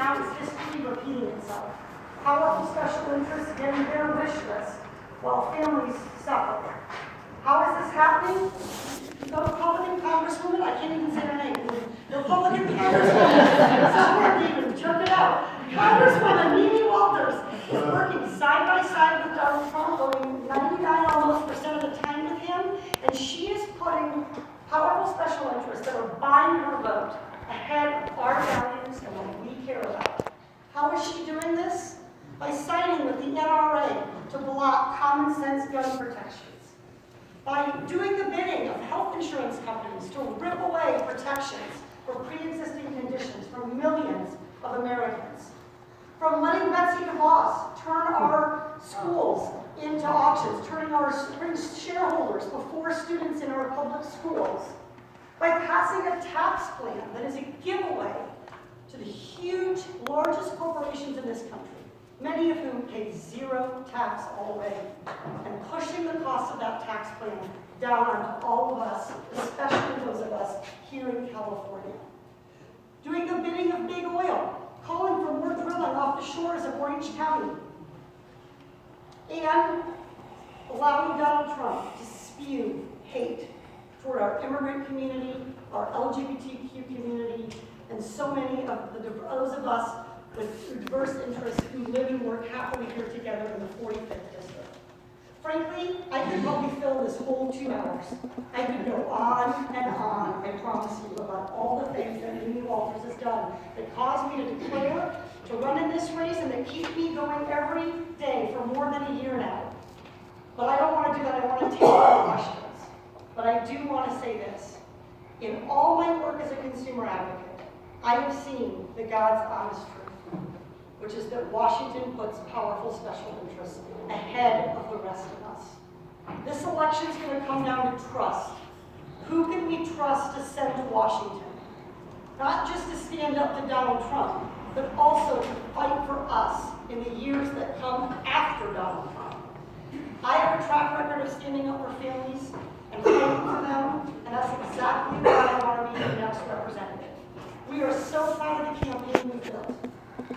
now is history repeating itself. Powerful special interests getting their wish list while families suffer. How is this happening? The Republican Congresswoman, I can't even say her name. The Republican Congresswoman, someone even jerk it out. Congresswoman Mimi Walters is working side by side with Donald Trump, voting 99 almost % of the time with him, and she is putting powerful special interests that are buying her vote ahead of our values and what we care about. How is she doing this? By siding with the NRA to block common sense gun protections. By doing the bidding of health insurance companies to rip away protections for pre-existing conditions from millions of Americans. From letting Betsy DeVos turn our schools into auctions, turning our shareholders before students in our public schools. By passing a tax plan that is a giveaway to the huge, largest corporations in this country, many of whom pay zero tax already, and pushing the cost of that tax plan down onto all of us, especially those of us here in California. Doing the bidding of big oil, calling for more drilling off the shores of Orange County, and allowing Donald Trump to spew hate toward our immigrant community, our LGBTQ community, and so many of those of us with diverse interests who live and work happily here together in the 45th District. Frankly, I could probably fill this whole 2 hours. I could go on and on, I promise you, about all the things that Mimi Walters has done that caused me to declare, to run in this race, and that keep me going every day for more than a year now. But I don't want to do that. I want to take all the questions. But I do want to say this. In all my work as a consumer advocate, I have seen the God's honest truth, which is that Washington puts powerful special interests ahead of the rest of us. This election is going to come down to trust. Who can we trust to send to Washington? Not just to stand up to Donald Trump, but also to fight for us in the years that come after Donald Trump. I have a track record of standing up for families and fighting for them, and that's exactly why I want to be the next representative. We are so proud of the campaign we built.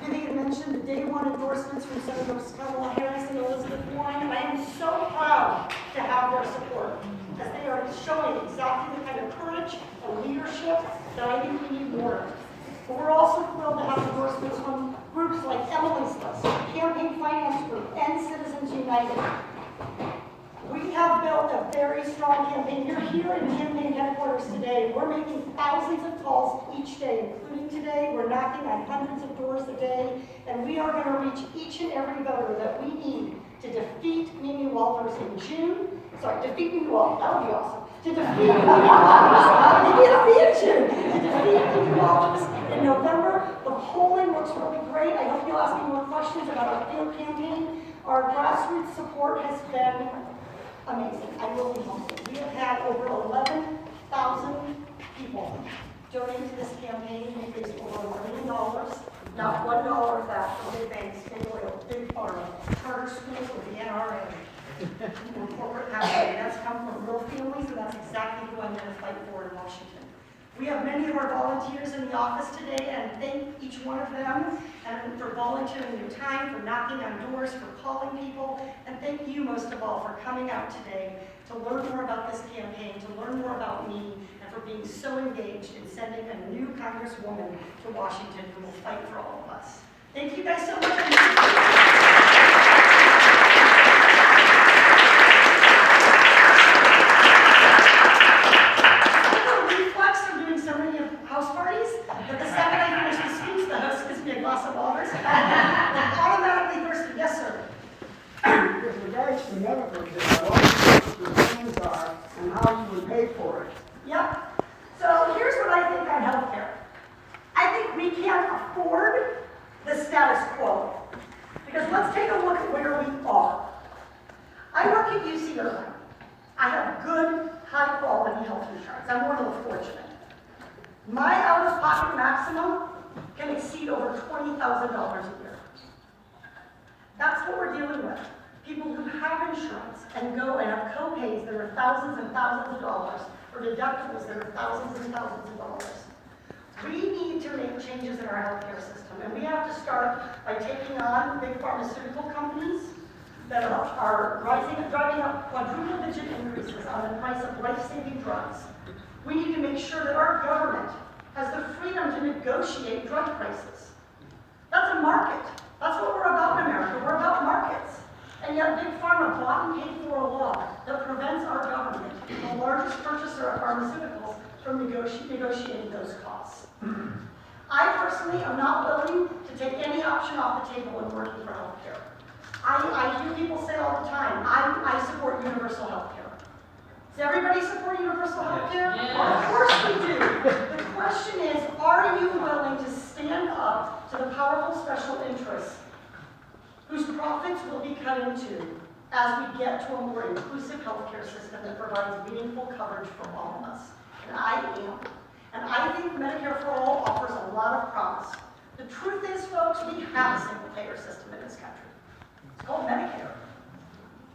Vivian mentioned the day one endorsements from Senators Kamala Harris and Elizabeth Warren, and I am so proud to have their support, as they are showing exactly the kind of courage and leadership that I think we need more of. But we're also thrilled to have endorsements from groups like Emily's List, Campaign Finance Group, and Citizens United. We have built a very strong campaign. You're here in campaign headquarters today. We're making thousands of calls each day, including today. We're knocking on hundreds of doors a day, and we are going to reach each and every voter that we need to defeat Mimi Walters in June. Sorry, defeat Mimi Walters. That would be awesome. To defeat Mimi Walters. Maybe it'll be in June. To defeat Mimi Walters in November. The polling looks really great. I hope you'll ask me more questions about our field campaign. Our grassroots support has been amazing. I will be humble. We have had over 11,000 people donate to this campaign. We've raised over $1 million. Not $1 of that from big banks, big oil, big pharma, charter schools, or the NRA. And corporate capital. That's come from real families, and that's exactly who I'm going to fight for in Washington. We have many of our volunteers in the office today, and thank each one of them and for volunteering their time, for knocking on doors, for calling people, and thank you most of all for coming out today to learn more about this campaign, to learn more about me, and for being so engaged in sending a new Congresswoman to Washington who will fight for all of us. Thank you guys so much. House parties, but the second I finish the speech, the host gives me a glass of water. I'm automatically thirsty. Yes, sir. With regards to medical care, I want to know what your plans are and how you would pay for it. Yep. So here's what I think on healthcare. I think we can't afford the status quo. Because let's take a look at where we are. I work at UC Irvine. I have good, high-quality health insurance. I'm one of the fortunate. My out-of-pocket maximum can exceed over $20,000 a year. That's what we're dealing with. People who have insurance and go and have co-pays that are thousands and thousands of dollars, or deductibles that are thousands and thousands of dollars. We need to make changes in our healthcare system, and we have to start by taking on big pharmaceutical companies that are driving up quadruple-digit increases on the price of life-saving drugs. We need to make sure that our government has the freedom to negotiate drug prices. That's a market. That's what we're about in America. We're about markets. And yet Big Pharma bought and paid for a law that prevents our government, the largest purchaser of pharmaceuticals, from negotiating those costs. I personally am not willing to take any option off the table in working for healthcare. I hear people say all the time, I support universal healthcare. Does everybody support universal healthcare? Yes. Of course we do. The question is, are you willing to stand up to the powerful special interests whose profits will be cut into as we get to a more inclusive healthcare system that provides meaningful coverage for all of us? And I am. And I think Medicare for All offers a lot of promise. The truth is, folks, we have a single-payer system in this country. It's called Medicare.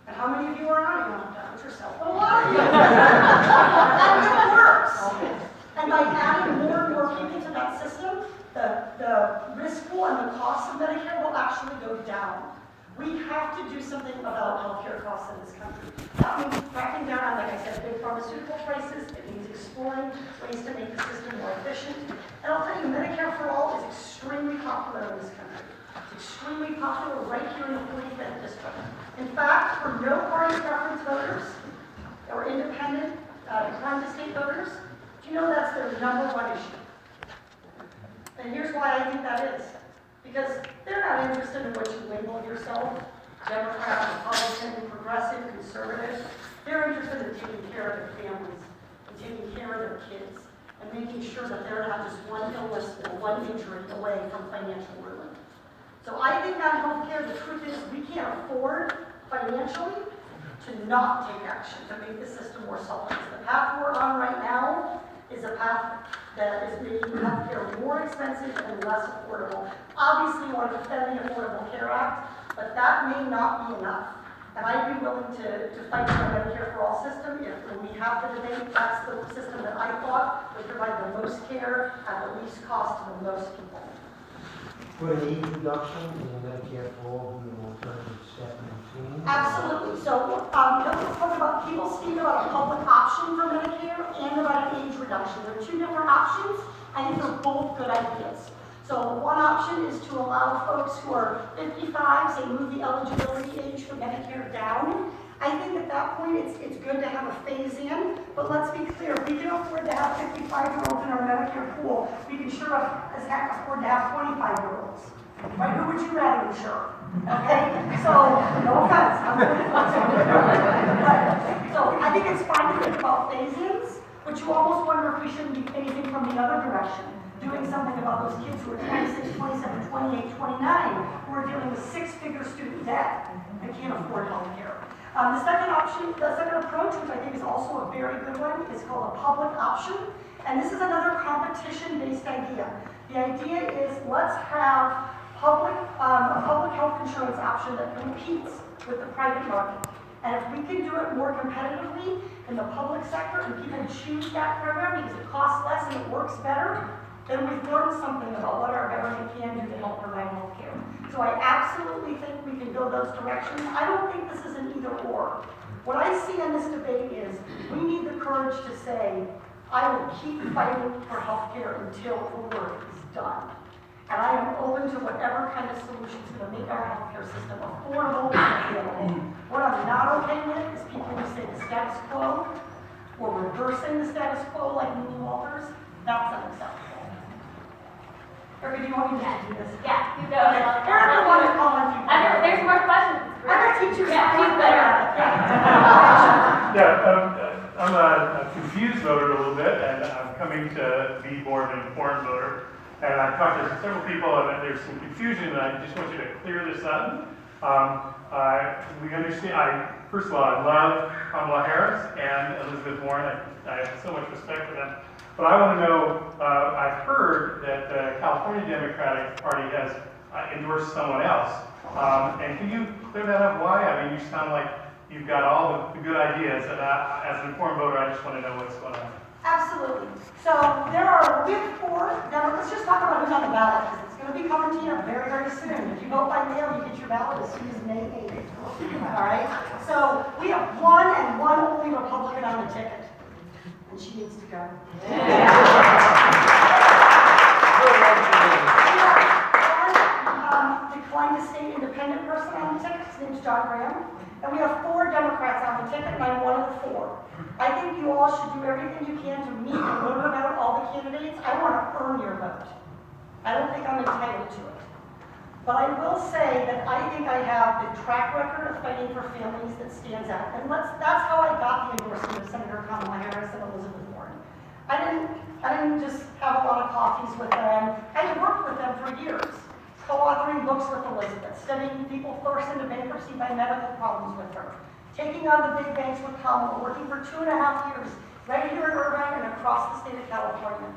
And how many of you are on it? You don't have to count yourself, but a lot of you. And it works. And by adding more and more people to that system, the risk pool and the cost of Medicare will actually go down. We have to do something about healthcare costs in this country. That means cracking down on, like I said, big pharmaceutical prices. It means exploring ways to make the system more efficient. And I'll tell you, Medicare for All is extremely popular in this country. It's extremely popular right here in the 45th district. In fact, for no party preference voters or independent decline to state voters, do you know that's their #1 issue? And here's why I think that is. Because they're not interested in what you label yourself, Democrat, Republican, progressive, conservative. They're interested in taking care of their families and taking care of their kids and making sure that they're not just one illness or one injury away from financial ruin. So I think on healthcare, the truth is we can't afford financially to not take action to make the system more solid. The path we're on right now is a path that is making healthcare more expensive and less affordable. Obviously, we're defending the Affordable Care Act, but that may not be enough. And I'd be willing to fight for a Medicare for All system if, when we have the debate, that's the system that I thought would provide the most care at the least cost to the most people. Would an age reduction in the Medicare for All be an alternative step in between? Absolutely. So, let's talk about, people speak about a public option for Medicare and about an age reduction. There are two different options. I think they're both good ideas. So one option is to allow folks who are 55, say, move the eligibility age for Medicare down. I think at that point it's good to have a phase in, but let's be clear, if we can afford to have 55-year-olds in our Medicare pool, we can sure as heck afford to have 25-year-olds. Right? Who would you rather insure? Okay? So, no offense. So I think it's fine to think about phase-ins, but you almost wonder if we shouldn't be phasing from the other direction, doing something about those kids who are 26, 27, 28, 29, who are dealing with six-figure student debt and can't afford health care. The second option, the second approach, which I think is also a very good one, is called a public option. And this is another competition-based idea. The idea is let's have a public health insurance option that competes with the private market. And if we can do it more competitively in the public sector and people choose that program because it costs less and it works better, then we've learned something about what our government can do to help provide health care. So I absolutely think we can go those directions. I don't think this is an either or. What I see in this debate is we need the courage to say, I will keep fighting for health care until the work is done. And I am open to whatever kind of solution is going to make our healthcare system affordable and available. What I'm not okay with is people who say the status quo or reversing the status quo like Mimi Walters. That's unacceptable. Erica, do you want me to do this? Yeah, you go. Okay. Erica wanted to call on you. There's more questions. I'm a teacher. Yeah, she's better. Yeah, I'm a confused voter a little bit, and I'm coming to be more of an informed voter. And I've talked to several people, and there's some confusion, and I just want you to clear this up. We understand, first of all, I love Kamala Harris and Elizabeth Warren. I have so much respect for them. But I want to know, I've heard that the California Democratic Party has endorsed someone else. And can you clear that up? Why? I mean, you sound like you've got all the good ideas, and as an informed voter, I just want to know what's going on. Absolutely. So there are a we have 4, now let's just talk about who's on the ballot, because it's going to be coming to you very, very soon. If you vote by mail, you get your ballot as soon as May 8th. All right? So we have 1 and 1 only Republican on the ticket. And she needs to go. Declined to stay independent person on the ticket. His name's John Graham. And we have 4 Democrats on the ticket, and I'm one of the 4. I think you all should do everything you can to meet and learn about all the candidates. I want to earn your vote. I don't think I'm entitled to it. But I will say that I think I have the track record of fighting for families that stands out. And that's how I got the endorsement of Senator Kamala Harris and Elizabeth Warren. I didn't just have a lot of coffees with them. I worked with them for years, co-authoring books with Elizabeth, studying people forced into bankruptcy by medical problems with her, taking on the big banks with Kamala, working for 2.5 years right here in Irvine and across the state of California.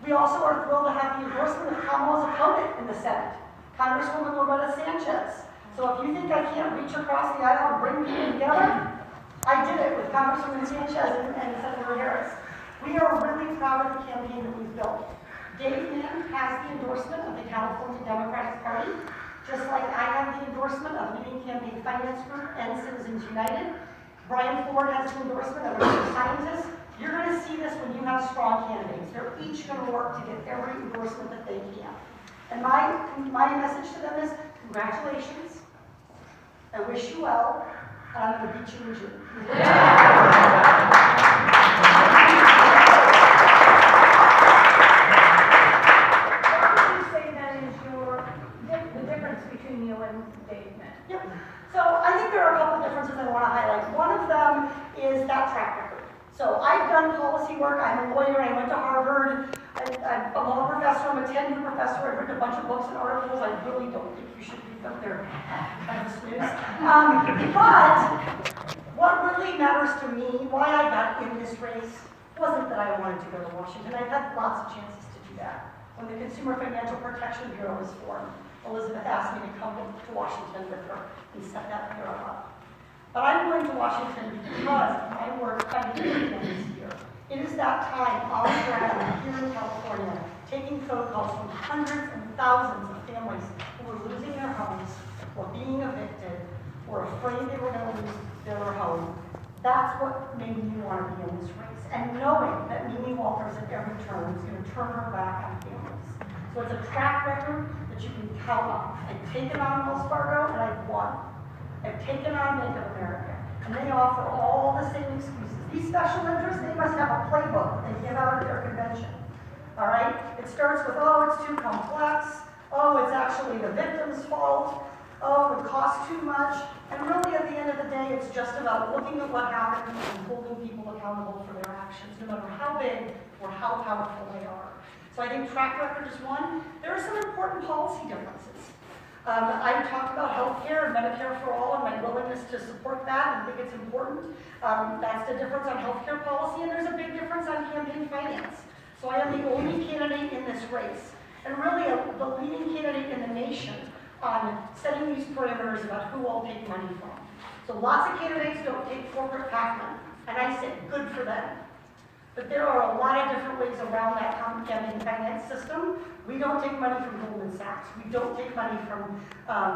We also are thrilled to have the endorsement of Kamala's opponent in the Senate, Congresswoman Loretta Sanchez. So if you think I can't reach across the aisle and bring people together, I did it with Congresswoman Sanchez and Senator Harris. We are really proud of the campaign that we've built. Dave Mann has the endorsement of the California Democratic Party, just like I have the endorsement of Leading Campaign Finance Group and Citizens United. Brian Ford has the endorsement of a scientist. You're going to see this when you have strong candidates. They're each going to work to get every endorsement that they can. And my message to them is, congratulations. I wish you well, and I'm going to beat you in June. Between you and Dave Mann. Yep. So I think there are a couple differences I want to highlight. One of them is that track record. So I've done policy work. I'm a lawyer. I went to Harvard. I'm a law professor. I'm a tenured professor. I've written a bunch of books and articles. I really don't think you should read them. They're kind of snooze. But what really matters to me, why I got in this race, wasn't that I wanted to go to Washington. I've had lots of chances to do that. When the Consumer Financial Protection Bureau was formed, Elizabeth asked me to come to Washington with her and set that bureau up. But I'm going to Washington because of my work fighting this year. It is that time on the ground here in California, taking phone calls from hundreds and thousands of families who were losing their homes, or being evicted, or afraid they were going to lose their home. That's what made me want to be in this race. And knowing that Mimi Walters at every turn is going to turn her back on families. So it's a track record that you can count on. I've taken on Wells Fargo and I've won. I've taken on Bank of America, and they offer all the same excuses. These special interests, they must have a playbook that they give out at their convention. All right? It starts with, oh, it's too complex. Oh, it's actually the victim's fault. Oh, it would cost too much. And really, at the end of the day, it's just about looking at what happened and holding people accountable for their actions, no matter how big or how powerful they are. So I think track record is one. There are some important policy differences. I talked about healthcare and Medicare for all and my willingness to support that and think it's important. That's the difference on healthcare policy, and there's a big difference on campaign finance. So I am the only candidate in this race, and really the leading candidate in the nation on setting these parameters about who I'll take money from. So lots of candidates don't take corporate PAC money, and I say good for them. But there are a lot of different ways around that campaign finance system. We don't take money from Goldman Sachs. We don't take money from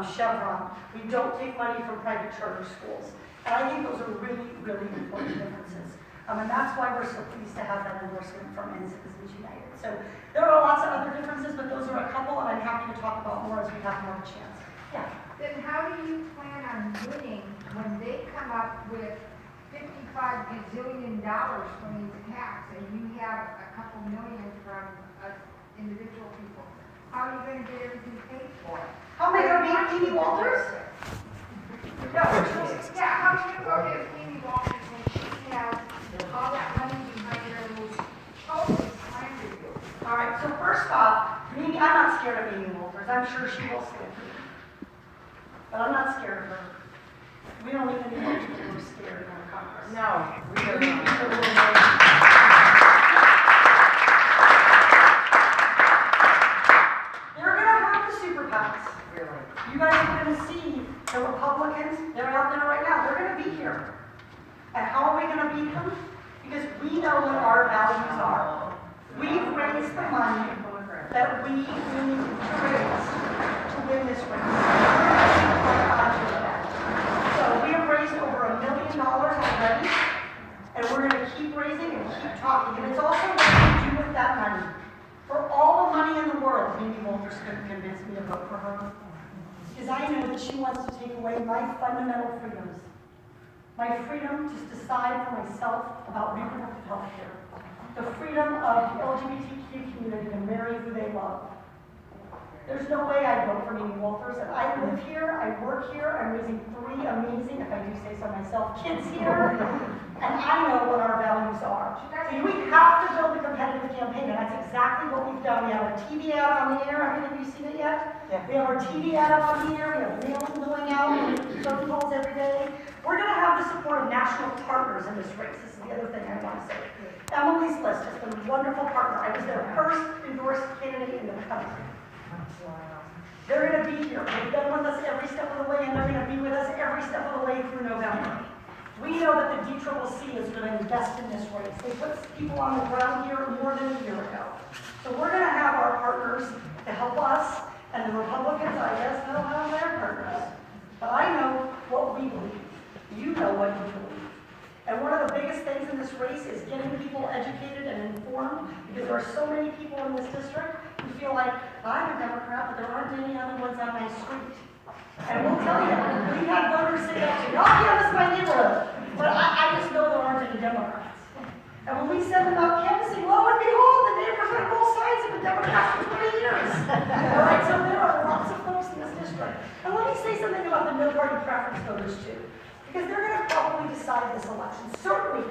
Chevron. We don't take money from private charter schools. And I think those are really, really important differences. And that's why we're so pleased to have that endorsement from Citizens United. So there are lots of other differences, but those are a couple, and I'm happy to talk about more as we have more chance. Yeah. Then how do you plan on winning when they come up with $55 gazillion from these tax, and you have a couple million from individual people? How are you going to get everything paid for? How am I going to beat Mimi Walters? No, yeah, how are you going to go get Mimi Walters when she has all that money behind her who's totally slandered you? All right, so first off, Mimi, I'm not scared of Mimi Walters. I'm sure she will stand for me. But I'm not scared of her. We don't need any more people who are scared in our Congress. No, we don't. They're going to have the super PACs. Really? You guys are going to see the Republicans, they're out there right now. They're going to be here. And how are we going to beat them? Because we know what our values are. We've raised the money that we need to raise to win this race. So we have raised over $1 million already, and we're going to keep raising and keep talking. And it's also what we do with that money. For all the money in the world, Mimi Walters couldn't convince me to vote for her. Because I know that she wants to take away my fundamental freedoms. My freedom to decide for myself about reproductive health care. The freedom of the LGBTQ community to marry who they love. There's no way I'd vote for Mimi Walters. And I live here, I work here, I'm raising 3 amazing, if I do say so myself, kids here. And I know what our values are. So we have to build a competitive campaign, and that's exactly what we've done. We have a TV ad on the air. How many of you seen it yet? Yeah. We have our TV ad up on the air. We have mail going out, phone calls every day. We're going to have the support of national partners in this race. This is the other thing I want to say. Emily's List has been a wonderful partner. I was their first endorsed candidate in the country. They're going to be here. They've been with us every step of the way, and they're going to be with us every step of the way through November. We know that the DCCC is going to invest in this race. They put people on the ground here more than a year ago. So we're going to have our partners to help us, and the Republicans, I guess, they'll have their partners. But I know what we believe. You know what you believe. And one of the biggest things in this race is getting people educated and informed, because there are so many people in this district who feel like, I'm a Democrat, but there aren't any other ones on my street. And we'll tell you, we've had voters say that to you, oh yeah, this is my neighborhood. But I just know there aren't any Democrats. And when we send them out canvassing, lo and behold, the neighbors on both sides have been Democrats for 20 years. All right, so there are lots of folks in this district. And let me say something about the no party preference voters too. Because they're going to probably decide this election. Certainly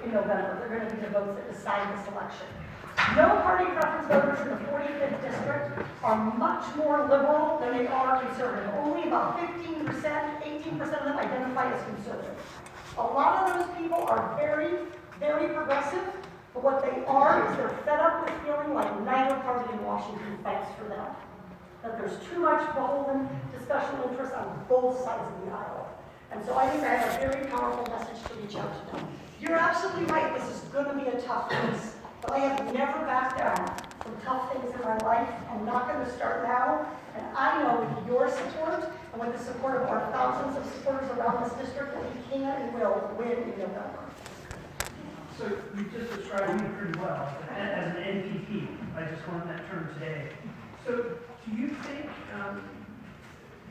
in November, they're going to be the votes that decide this election. No party preference voters in the 45th district are much more liberal than they are conservative. Only about 15%, 18% of them identify as conservative. A lot of those people are very, very progressive, but what they are is they're fed up with feeling like neither party in Washington fights for them. That there's too much beholden to special interests on both sides of the aisle. And so I think I have a very powerful message to reach out to them. You're absolutely right, this is going to be a tough race. But I have never backed down from tough things in my life. I'm not going to start now. And I know with your support and with the support of our thousands of supporters around this district that we can and will win in November. So you just described me pretty well as an NPP. I just learned that term today. So do you think,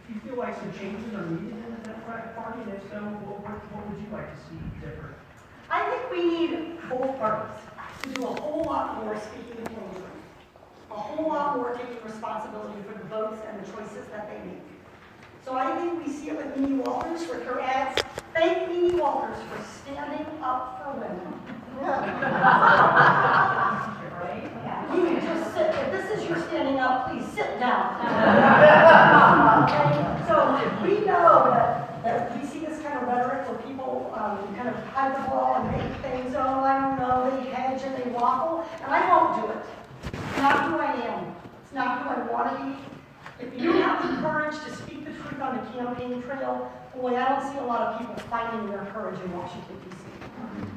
do you feel like some changes are needed in the Democratic Party? And if so, what would you like to see different? I think we need both parties to do a whole lot more speaking of children, a whole lot more taking responsibility for the votes and the choices that they make. So I think we see it with Mimi Walters with her ads. Thank Mimi Walters for standing up for women. You just sit. If this is your standing up, please sit down. Okay? So we know that we see this kind of rhetoric where people kind of hide the ball and make things, oh, I don't know, they hedge and they waffle, and I won't do it. It's not who I am. It's not who I want to be. If you have the courage to speak the truth on the campaign trail, boy, I don't see a lot of people finding their courage in Washington, D.C.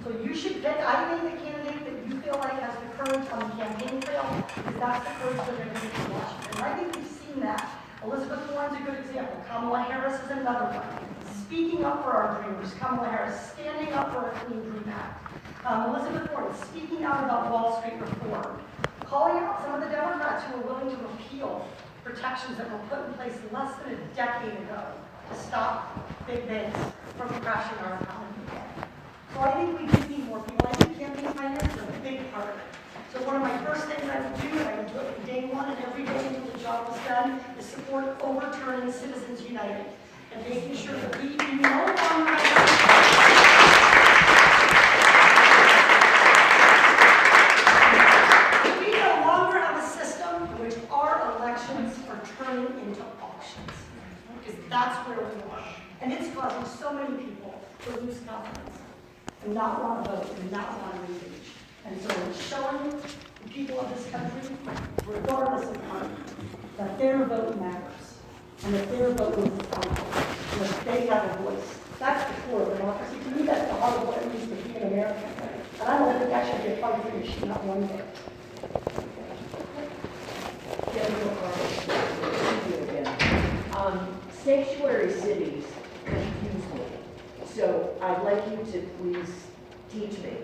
So you should pick, I think, the candidate that you feel like has the courage on the campaign trail, because that's the courage they're going to take in Washington. And I think we've seen that. Elizabeth Warren's a good example. Kamala Harris is another one. Speaking up for our dreamers. Kamala Harris standing up for a Clean Dream Act. Elizabeth Warren speaking out about Wall Street reform. Calling out some of the Democrats who are willing to repeal protections that were put in place less than a decade ago to stop big banks from crashing our economy again. So I think we do need more people. I think campaign finance is a big part of it. So one of my first things I would do, and I would do it from day one and every day until the job was done, is support overturning Citizens United and making sure that we no longer have a system in which our elections are turning into auctions. Because that's where we are. And it's causing so many people to lose confidence and not want to vote and not want to engage. And so it's showing the people of this country, regardless of party, that their vote matters and that their vote is accountable and that they have a voice. That's the core of democracy. To me, that's the heart of what it means to be an American. And I don't think that should be a party issue, not one bit. sanctuary cities confuse me. So I'd like you to please teach me.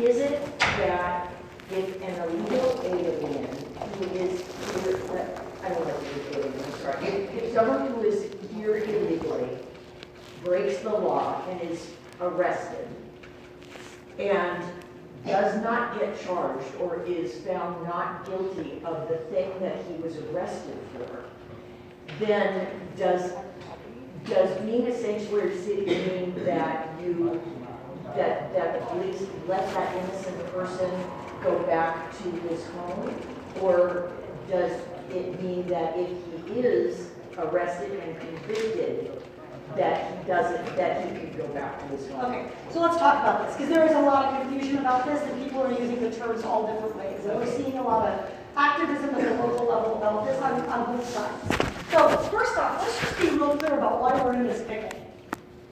Is it that if an illegal alien who is here, I don't know if you're alien, I'm sorry, if someone who is here illegally breaks the law and is arrested and does not get charged or is found not guilty of the thing that he was arrested for, then does being a sanctuary city mean that that the police let that innocent person go back to his home? Or does it mean that if he is arrested and convicted, that he can go back to his home? Okay, so let's talk about this, because there is a lot of confusion about this, and people are using the terms all different ways. And we're seeing a lot of activism at the local level about this on both sides. So first off, let's just be real clear about why we're in this pickle.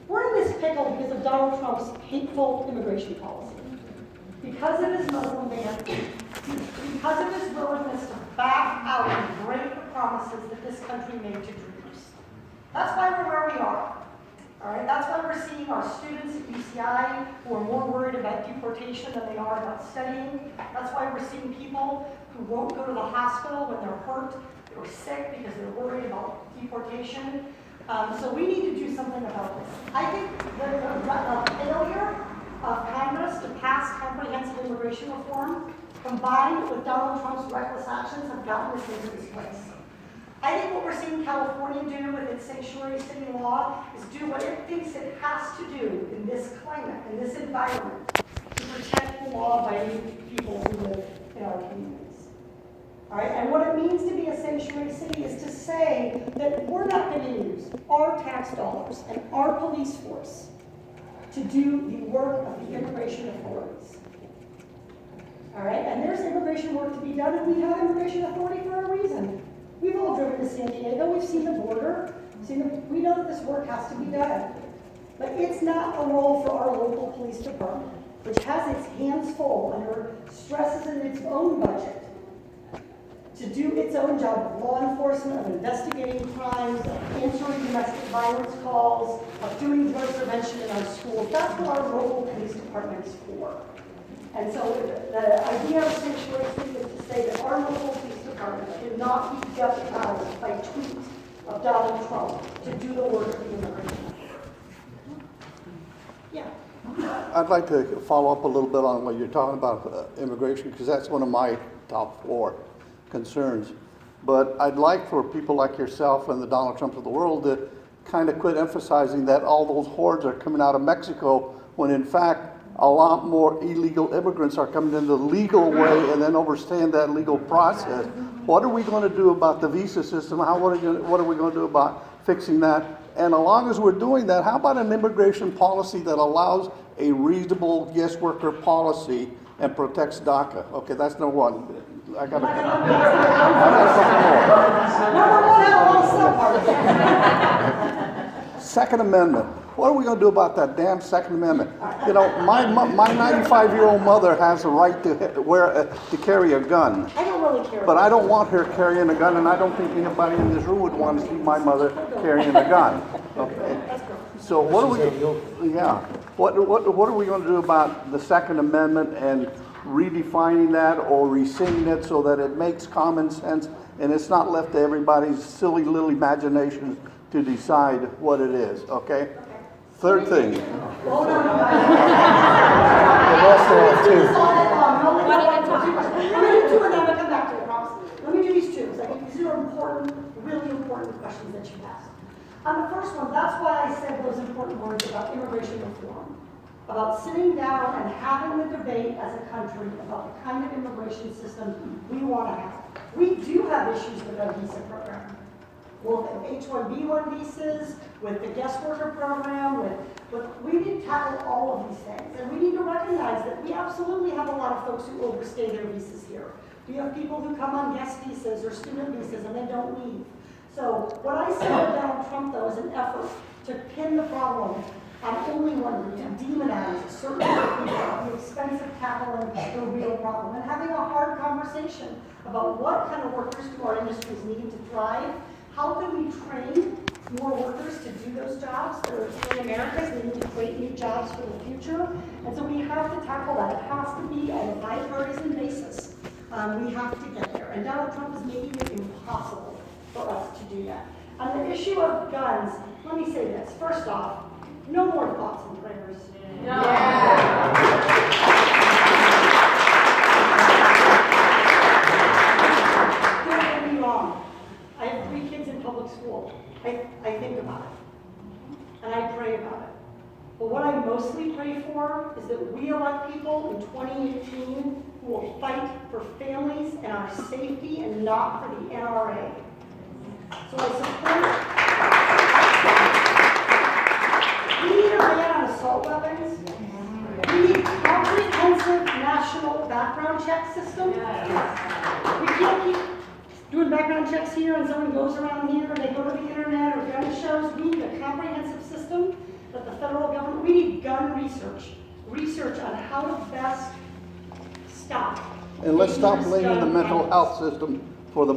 We're in this pickle because of Donald Trump's hateful immigration policy. Because of his Muslim ban, because of his willingness to back out and break the promises that this country made to dreamers. That's why we're where we are. All right, that's why we're seeing our students at UCI who are more worried about deportation than they are about studying. That's why we're seeing people who won't go to the hospital when they're hurt or sick because they're worried about deportation. So we need to do something about this. I think the failure of Congress to pass comprehensive immigration reform combined with Donald Trump's reckless actions have gotten us into this place. I think what we're seeing California do with its sanctuary city law is do what it thinks it has to do in this climate, in this environment, to protect the law-abiding people who live in our communities. All right, and what it means to be a sanctuary city is to say that we're not going to use our tax dollars and our police force to do the work of the immigration authorities. All right, and there's immigration work to be done, and we have immigration authority for a reason. We've all driven to San Diego, we've seen the border, we know that this work has to be done. But it's not a role for our local police department, which has its hands full under stresses in its own budget, to do its own job of law enforcement, of investigating crimes, of answering domestic violence calls, of doing drug prevention in our schools. That's what our local police department is for. And so the idea of sanctuary city is to say that our local police department should not be jeopardized by tweets of Donald Trump to do the work of the immigration. Yeah. I'd like to follow up a little bit on what you're talking about immigration, because that's one of my top 4 concerns. But I'd like for people like yourself and the Donald Trumps of the world to kind of quit emphasizing that all those hordes are coming out of Mexico, when in fact a lot more illegal immigrants are coming in the legal way and then overstaying that legal process. What are we going to do about the visa system? What are we going to do about fixing that? And as long as we're doing that, how about an immigration policy that allows a reasonable guest worker policy and protects DACA? Okay, that's number 1. I got a couple more. Second Amendment. What are we going to do about that damn Second Amendment? You know, my 95-year-old mother has a right to carry a gun. I don't really care. But I don't want her carrying a gun, and I don't think anybody in this room would want to see my mother carrying a gun. Okay. So what are we? Yeah. What are we going to do about the Second Amendment and redefining that or rescinding it so that it makes common sense and it's not left to everybody's silly little imaginations to decide what it is? Okay. Third thing. Hold on. I'm going to do 2 and then I'm going to come back to it, I promise. Let me do these 2, because I think these are important, really important questions that you asked. On the first one, that's why I said those important words about immigration reform, about sitting down and having the debate as a country about the kind of immigration system we want to have. We do have issues with our visa program. Well, H-1B1 visas, with the guest worker program, we need to tackle all of these things. And we need to recognize that we absolutely have a lot of folks who overstay their visas here. We have people who come on guest visas or student visas and they don't leave. So what I said to Donald Trump, though, is an effort to pin the problem on only one group, to demonize certain people at the expense of tackling the real problem and having a hard conversation about what kind of workers do our industries need to thrive. how can we train more workers to do those jobs that are in America? We need to create new jobs for the future. And so we have to tackle that. It has to be on a bipartisan basis. We have to get there. And Donald Trump is making it impossible for us to do that. On the issue of guns, let me say this. First off, no more thoughts and prayers. No. Don't get me wrong. I have 3 kids in public school. I think about it. And I pray about it. But what I mostly pray for is that we elect people in 2018 who will fight for families and our safety and not for the NRA. So I support. We need a ban on assault weapons. We need a comprehensive national background check system. We can't keep doing background checks here and someone goes around here and they go to the internet or gun shows. We need a comprehensive system that the federal government, we need gun research on how to best stop. And let's stop dangerous blaming the gun mental habits. health system for the,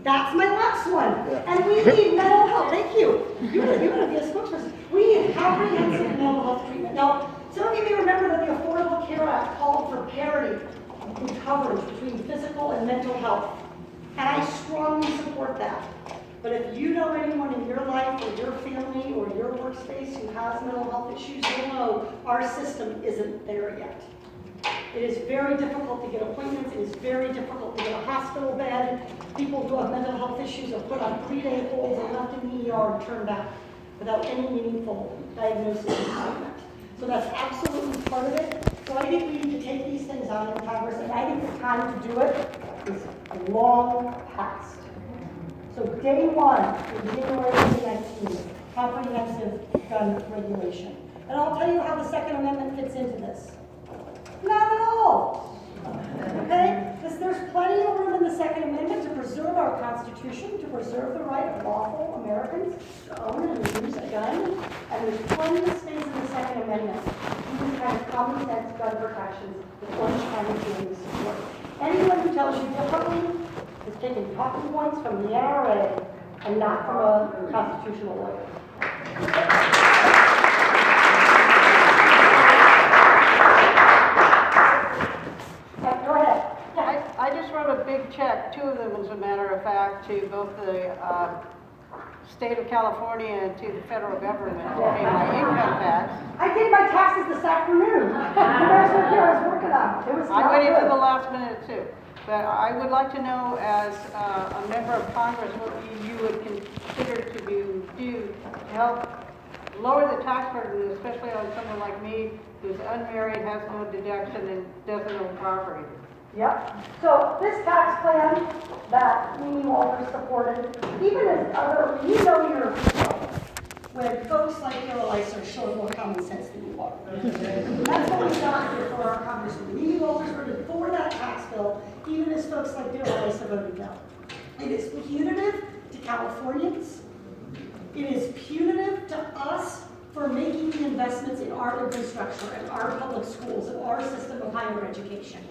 That's my last one. Yeah. And we need mental health. Thank you. You're going to be a spokesperson. We need comprehensive mental health treatment. Now, some of you may remember that the Affordable Care Act called for parity in coverage between physical and mental health. And I strongly support that. But if you know anyone in your life or your family or your workspace who has mental health issues, you'll know our system isn't there yet. It is very difficult to get appointments. It is very difficult to get a hospital bed. People who have mental health issues are put on 3-day holds and left in the ER and turned back without any meaningful diagnosis and treatment. So that's absolutely part of it. So I think we need to take these things on in Congress, and I think the time to do it is long past. So day one, in January 2019, comprehensive gun regulation. And I'll tell you how the Second Amendment fits into this. Not at all. Okay? Because there's plenty of room in the Second Amendment to preserve our Constitution, to preserve the right of lawful Americans to own and use a gun. And there's plenty of space in the Second Amendment for these kind of common sense gun protections that Orange County is doing to support. Anyone who tells you differently is taking talking points from the NRA and not from a constitutional lawyer. Go ahead. I just wrote a big check, 2 of them as a matter of fact, to both the state of California and to the federal government to pay my income tax. I did my taxes this afternoon. That's what I was working on. It was I not waited to good. the last minute too. But I would like to know, as a member of Congress, what you would consider to do to help lower the tax burden, especially on someone like me who's unmarried, has no deduction, and doesn't own property. Yep. So this tax plan that Mimi Walters supported, even as other, you know you're a hero when folks like Carol Iser show more common sense than you are. That's what we got here for our congressman. Mimi Walters voted for that tax bill, even as folks like Carol Iser voted no. It is punitive to Californians. It is punitive to us for making the investments in our infrastructure and our public schools and our system of higher education.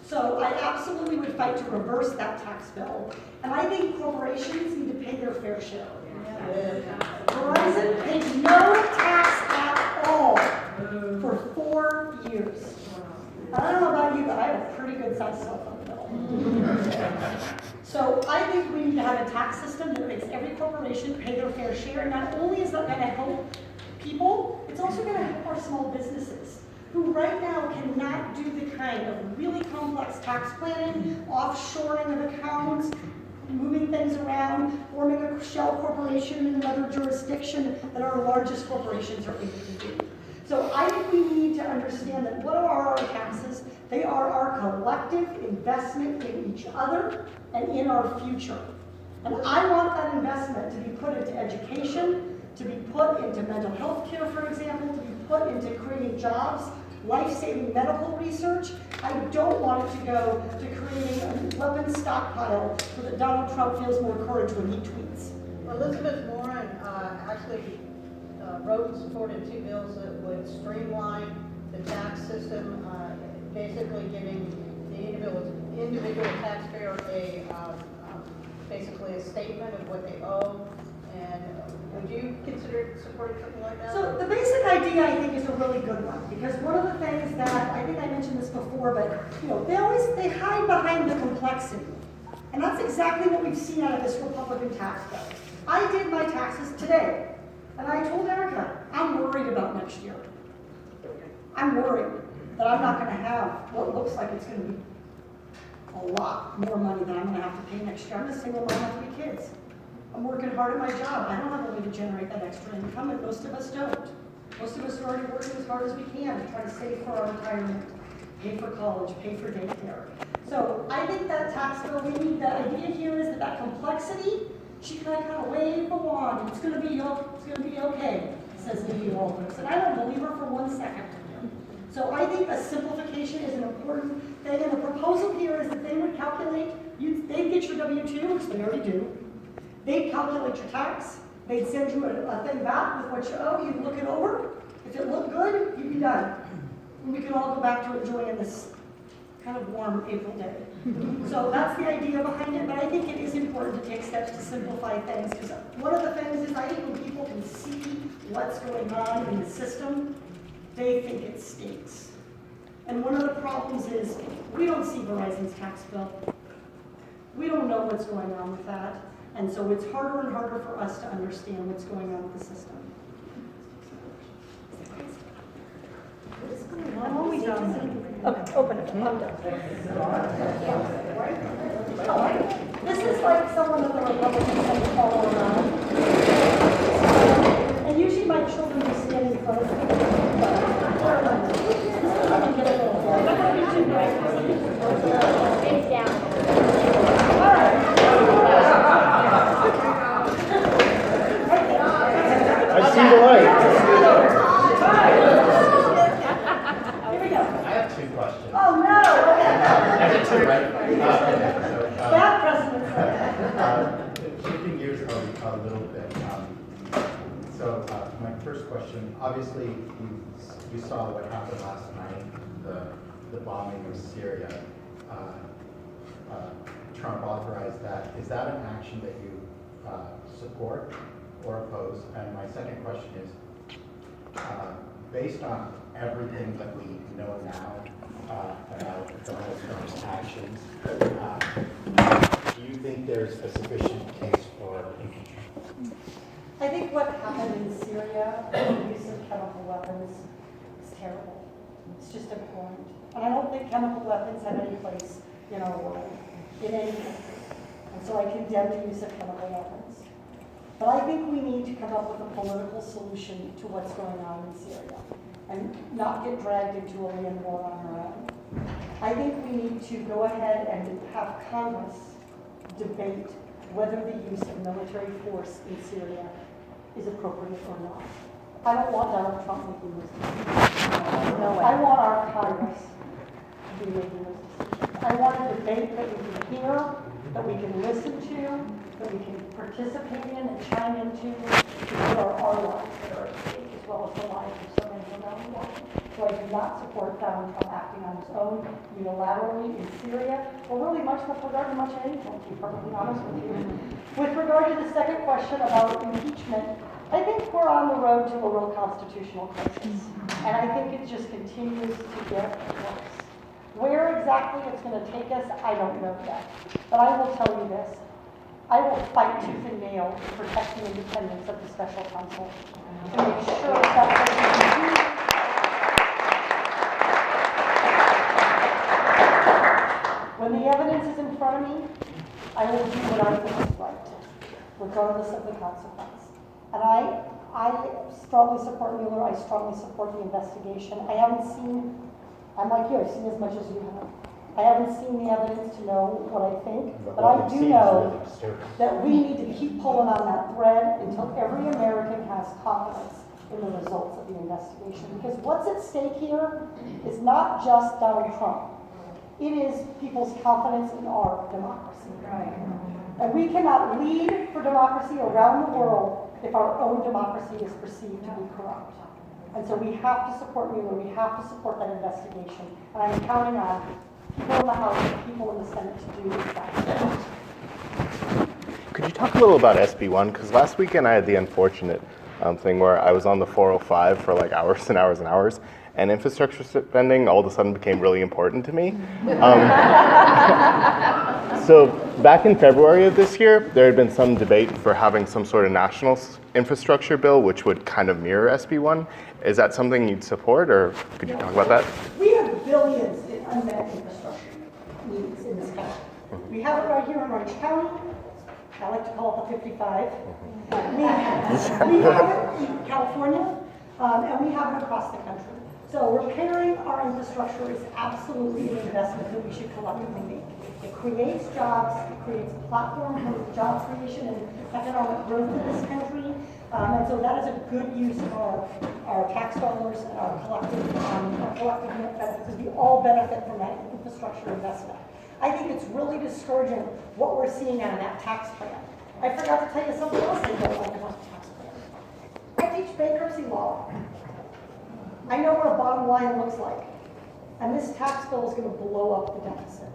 So I absolutely would fight to reverse that tax bill. And I think corporations need to pay their fair share. Verizon paid no tax at all for 4 years. I don't know about you, but I have a pretty good sized cell phone bill. So I think we need to have a tax system that makes every corporation pay their fair share. And not only is that going to help people, it's also going to help our small businesses, who right now cannot do the kind of really complex tax planning, offshoring of accounts, moving things around, forming a shell corporation in another jurisdiction that our largest corporations are able to do. So I think we need to understand that what are our taxes? They are our collective investment in each other and in our future. And I want that investment to be put into education, to be put into mental health care, for example, to be put into creating jobs, life-saving medical research. I don't want it to go to creating a weapons stockpile so that Donald Trump feels more courage when he tweets. Elizabeth Warren actually wrote and supported 2 bills that would streamline the tax system, basically giving the individual taxpayer a basically a statement of what they owe, and would you consider supporting something like that? So the basic idea, I think, is a really good one, because one of the things that, I think I mentioned this before, but, you know, they hide behind the complexity. And that's exactly what we've seen out of this Republican tax bill. I did my taxes today, and I told Erica, I'm worried about next year. I'm worried that I'm not gonna have what looks like it's gonna be a lot more money than I'm gonna have to pay next year. I'm a single mom with 3 kids. I'm working hard at my job. I don't have a way to generate that extra income, and most of us don't. Most of us are already working as hard as we can to try to save for our retirement, pay for college, pay for daycare. So I think that tax bill, the idea here is that complexity, she can kind of wave the wand, it's gonna be okay, says Nikki Walters. And I don't believe her for 1 second. So I think a simplification is an important thing, and the proposal here is that they would calculate, they'd get your W-2, which they already do. They'd calculate your tax, they'd send you a thing back with what you owe, you'd look it over. If it looked good, you'd be done. And we can all go back to enjoying this kind of warm April day. So that's the idea behind it, but I think it is important to take steps to simplify things, because one of the things is I think when people can see what's going on in the system, they think it stinks. And one of the problems is we don't see Verizon's tax bill. We don't know what's going on with that. And so it's harder and harder for us to understand what's going on with the system. I'm always on that. Okay, open it. I'm done. Oh, this is like someone that the Republicans have to follow around. And usually my children are standing in front of me. I can get a little more. I'm not going to be too bright. Face down. All right. I see the light. Here we go. I have 2 questions. Oh, no. I did 2, right? Bad precedent. Shifting gears a little bit. My first question, obviously, you saw what happened last night, the bombing of Syria. Trump authorized that. Is that an action that you support or oppose? And my second question is, based on everything that we know now about Donald Trump's actions, do you think there's a sufficient case for impeachment? I think what happened in Syria, the use of chemical weapons, is terrible. It's just abhorrent. And I don't think chemical weapons have any place in our world, in any country. And so I condemn the use of chemical weapons. But I think we need to come up with a political solution to what's going on in Syria and not get dragged into a land war on our own. I think we need to go ahead and have Congress debate whether the use of military force in Syria is appropriate or not. I don't want Donald Trump making those decisions. No way. I want our Congress to be making those decisions. I want a debate that we can hear, that we can listen to, that we can participate in and chime into, because our lives that are at stake, as well as the lives of so many around the world. So I do not support Donald Trump acting on his own unilaterally in Syria, or really much with regard to much anything, to be perfectly honest with you. With regard to the second question about impeachment, I think we're on the road to a real constitutional crisis. And I think it just continues to get worse. Where exactly it's going to take us, I don't know yet. But I will tell you this. I will fight tooth and nail to protect the independence of the special counsel, to make sure that they can do. When the evidence is in front of me, I will do what I think is right, regardless of the consequence. And I strongly support Mueller. I strongly support the investigation. I haven't seen, I'm like you, I've seen as much as you have. I haven't seen the evidence to know what I think, but I do know that we need to keep pulling on that thread until every American has confidence in the results of the investigation. Because what's at stake here is not just Donald Trump. It is people's confidence in our democracy. Right. And we cannot lead for democracy around the world if our own democracy is perceived to be corrupt. And so we have to support Mueller, we have to support that investigation. And I'm counting on people in the House and people in the Senate to do exactly that. talk a little about SB1? Because last weekend I had the unfortunate thing where I was on the 405 for like hours and hours and hours, and infrastructure spending all of a sudden became really important to me. So back in February of this year, there had been some debate for having some sort of national infrastructure bill which would kind of mirror SB1. Is that something you'd support, or could you talk about that? We have billions in unmet infrastructure needs in this country. We have it right here in Orange County. I like to call it the 55. We have it in California, and we have it across the country. So repairing our infrastructure is absolutely an investment that we should collectively make. It creates jobs, it creates a platform for job creation and economic growth in this country. And so that is a good use of our tax dollars and our collective benefits, because we all benefit from that infrastructure investment. I think it's really discouraging what we're seeing out of that tax plan. I forgot to tell you something else I don't like about the tax plan. I teach bankruptcy law. I know what a bottom line looks like. And this tax bill is going to blow up the deficit.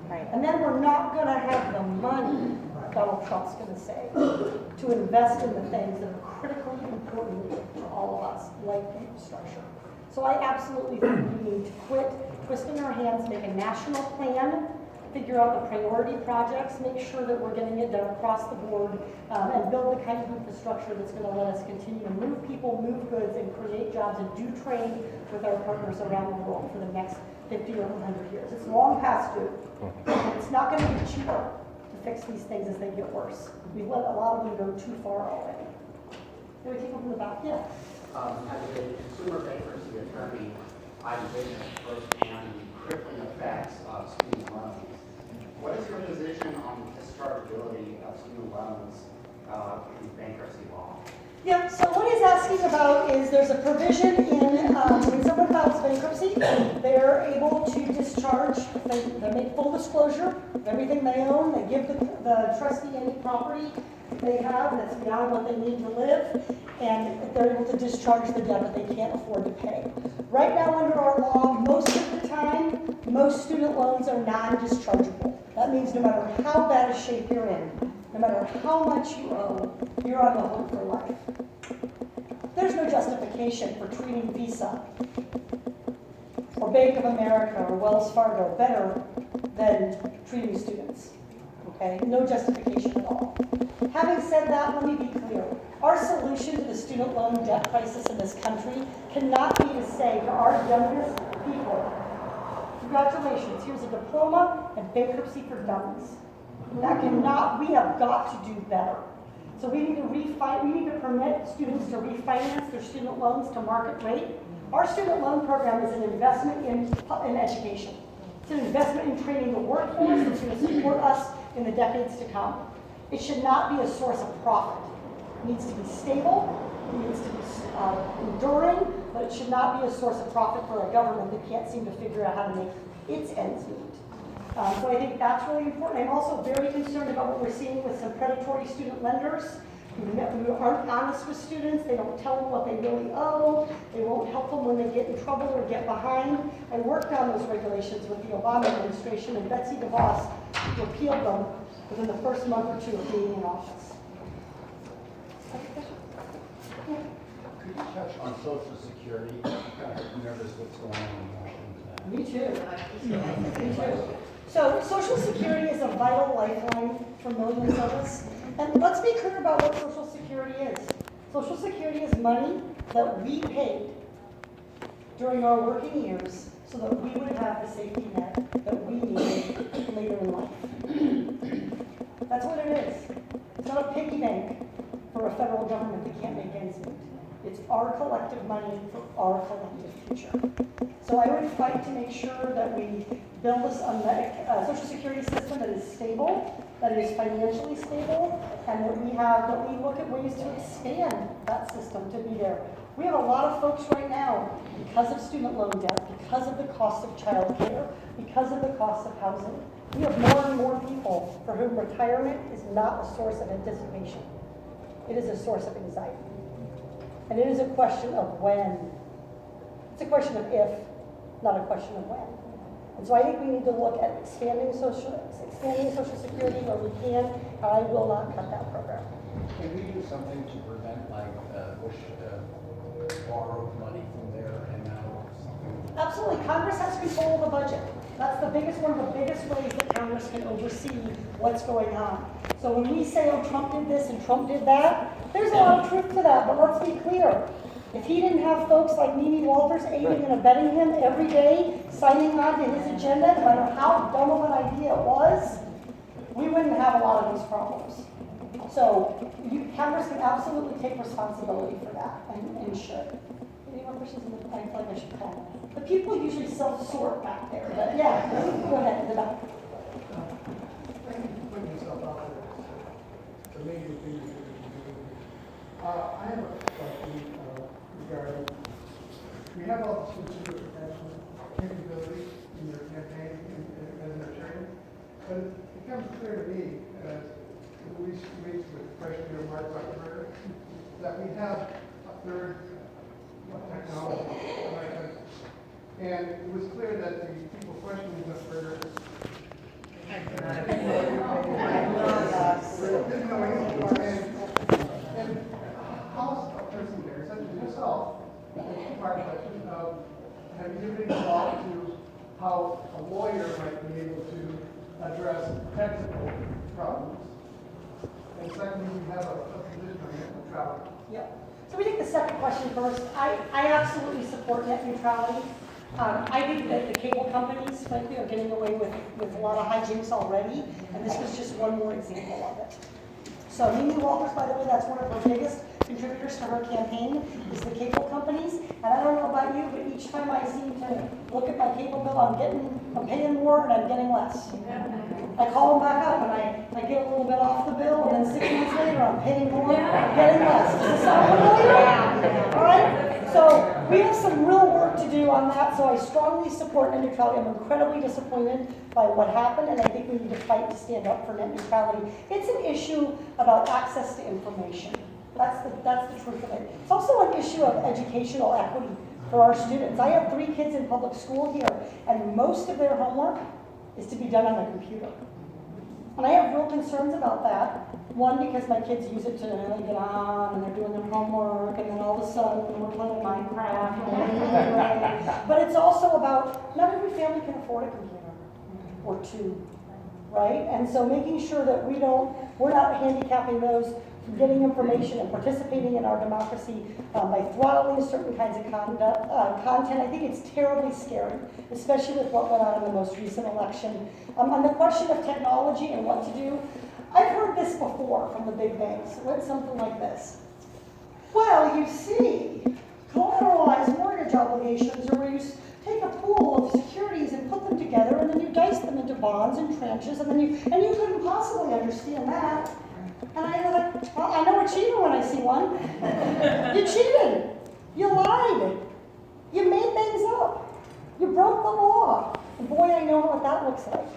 Right. And then we're not going to have the money, Donald Trump's going to say, to invest in the things that are critically important for all of us, like infrastructure. So I absolutely think we need to quit twisting our hands, make a national plan, figure out the priority projects, make sure that we're getting it done across the board, and build the kind of infrastructure that's going to let us continue to move people, move goods, and create jobs, and do trade with our partners around the world for the next 50 or 100 years. It's long past due. It's not going to be cheaper to fix these things as they get worse. We've let a lot of them go too far already. Can we take them from the back? Yeah. As a consumer bankruptcy attorney, I've witnessed firsthand the crippling effects of student loans. What is your position on the dischargeability of student loans in bankruptcy law? Yeah, so what he's asking about is there's a provision in when someone files bankruptcy, they're able to discharge, they make full disclosure of everything they own, they give the trustee any property they have that's beyond what they need to live, and they're able to discharge the debt that they can't afford to pay. Right now under our law, most of the time, most student loans are non-dischargeable. That means no matter how bad a shape you're in, no matter how much you owe, you're on the hook for life. There's no justification for treating Visa or Bank of America or Wells Fargo better than treating students. Okay? No justification at all. Having said that, let me be clear. Our solution to the student loan debt crisis in this country cannot be to say to our youngest people, congratulations, here's a diploma and bankruptcy for dummies. That cannot, we have got to do better. So we need to permit students to refinance their student loans to market rate. Our student loan program is an investment in education. It's an investment in training the workforce that's going to support us in the decades to come. It should not be a source of profit. It needs to be stable, it needs to be enduring, but it should not be a source of profit for a government that can't seem to figure out how to make its ends meet. So I think that's really important. I'm also very concerned about what we're seeing with some predatory student lenders who aren't honest with students. They don't tell them what they really owe. They won't help them when they get in trouble or get behind. I worked on those regulations with the Obama administration, and Betsy DeVos repealed them within the first month or two of being in office. Could you touch on Social Security? I'm kind of nervous what's going on in Washington. Me too. Me too. So Social Security is a vital lifeline for millions of us. And let's be clear about what Social Security is. Social Security is money that we paid during our working years so that we would have the safety net that we needed later in life. That's what it is. It's not a piggy bank for a federal government that can't make ends meet. It's our collective money for our collective future. So I would fight to make sure that we build a Social Security system that is stable, that is financially stable, and that we look at ways to expand that system to be there. We have a lot of folks right now, because of student loan debt, because of the cost of childcare, because of the cost of housing, we have more and more people for whom retirement is not a source of anticipation. It is a source of anxiety. And it is a question of when. It's a question of if, not a question of when. And so I think we need to look at expanding Social Security where we can, and I will not cut that program. Can we do something to prevent like Bush borrowed money from there and now something? Absolutely, Congress has control of the budget. That's the biggest, one of the biggest ways that Congress can oversee what's going on. So when we say, oh, Trump did this and Trump did that, there's a lot of truth to that, but let's be clear. If he didn't have folks like Mimi Walters aiding and abetting him every day, signing on to his agenda, no matter how dumb of an idea it was, we wouldn't have a lot of these problems. So Congress can absolutely take responsibility for that and should. Any more questions? I feel like I should call. The people usually self-sort back there, but yeah, go ahead, in the back. Thank you for putting yourself out there. It's a major thing you're doing. I have a question regarding, we have all this consumer protection capability in your campaign and as an attorney, but it becomes clear to me, as Luis meets with Freshman Mark Zuckerberg, that we have a third technology. And it was clear that the people questioning Zuckerberg didn't know anything. And how a person there, such as yourself, a two-part question of, have you been involved to how a lawyer might be able to address technical problems? And secondly, we have a position on net neutrality. Yep. So we take the second question first. I absolutely support net neutrality. I think that the cable companies, frankly, are getting away with a lot of hijinks already, and this was just one more example of it. So Mimi Walters, by the way, that's one of her biggest contributors to her campaign, is the cable companies. And I don't know about you, but each time I seem to look at my cable bill, I'm paying more and I'm getting less. I call them back up and I get a little bit off the bill, and then 6 months later I'm paying more, I'm getting less. Does this sound familiar? All right? So we have some real work to do on that, so I strongly support net neutrality. I'm incredibly disappointed by what happened, and I think we need to fight to stand up for net neutrality. It's an issue about access to information. That's the truth of it. It's also an issue of educational equity for our students. I have 3 kids in public school here, and most of their homework is to be done on a computer. And I have real concerns about that. One, because my kids use it to get on, and they're doing their homework, and then all of a sudden we're playing Minecraft. But it's also about, not every family can afford a computer or 2, right? And so making sure that we're not handicapping those from getting information and participating in our democracy by throttling certain kinds of content. I think it's terribly scary, especially with what went on in the most recent election. On the question of technology and what to do, I've heard this before from the big banks. It went something like this. Well, you see, collateralized mortgage obligations are where you take a pool of securities and put them together, and then you dice them into bonds and tranches, and you couldn't possibly understand that. And I thought, well, I know a cheater when I see one. You cheated. You lied. You made things up. You broke the law. And boy, I know what that looks like.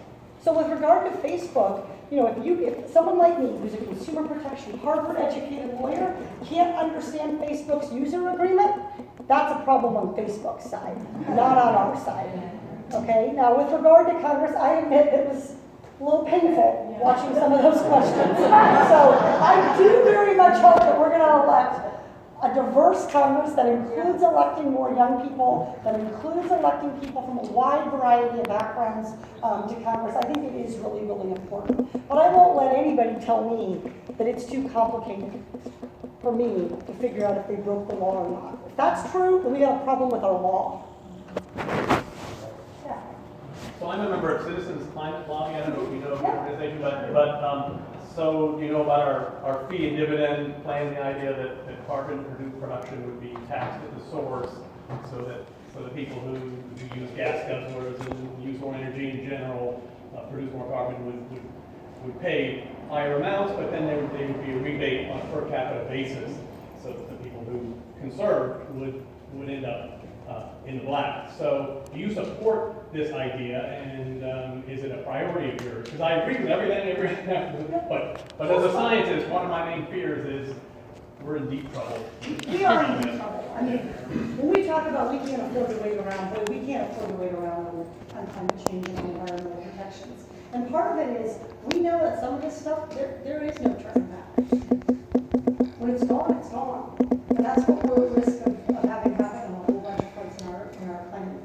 So with regard to Facebook, if someone like me, who's a consumer protection, Harvard-educated lawyer, can't understand Facebook's user agreement, that's a problem on Facebook's side, not on our side. Okay? Now, with regard to Congress, I admit it was a little painful watching some of those questions. So I do very much hope that we're going to elect a diverse Congress that includes electing more young people, that includes electing people from a wide variety of backgrounds to Congress. I think it is really, really important. But I won't let anybody tell me that it's too complicated for me to figure out if they broke the law or not. If that's true, then we got a problem with our law. So I'm a member of Citizens Climate Lobby. I don't know if you know the organization, but so do you know about our fee and dividend plan, the idea that carbon production would be taxed at the source, so that people who use gas guzzlers and use more energy in general, produce more carbon would pay higher amounts, but then there would be a rebate on a per capita basis, so that the people who conserve would end up in the black. So do you support this idea, and is it a priority of yours? Because I agree with everything, but as a scientist, one of my main fears is we're in deep trouble. We are in deep trouble. I mean, when we talk about we can't afford to wait around, but we can't afford to wait around on climate change and environmental protections. And part of it is, we know that some of this stuff, there is no turning back. When it's gone, it's gone. And that's what we're at risk of having happen on a whole bunch of fronts in our climate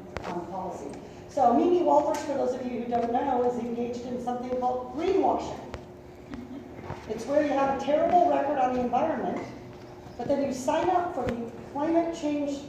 policy. So Mimi Walters, for those of you who don't know, is engaged in something called greenwashing. It's where you have a terrible record on the environment, but then you sign up for the climate change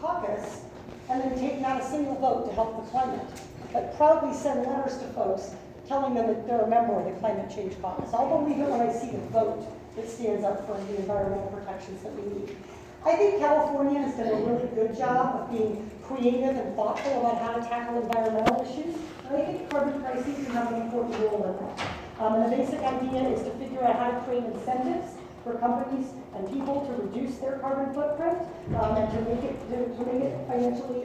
caucus and then take not a single vote to help the climate, but proudly send letters to folks telling them that they're a member of the climate change caucus. I'll believe it when I see the vote that stands up for the environmental protections that we need. I think California has done a really good job of being creative and thoughtful about how to tackle environmental issues. And I think carbon pricing can have an important role in that. And the basic idea is to figure out how to create incentives for companies and people to reduce their carbon footprint and to make it financially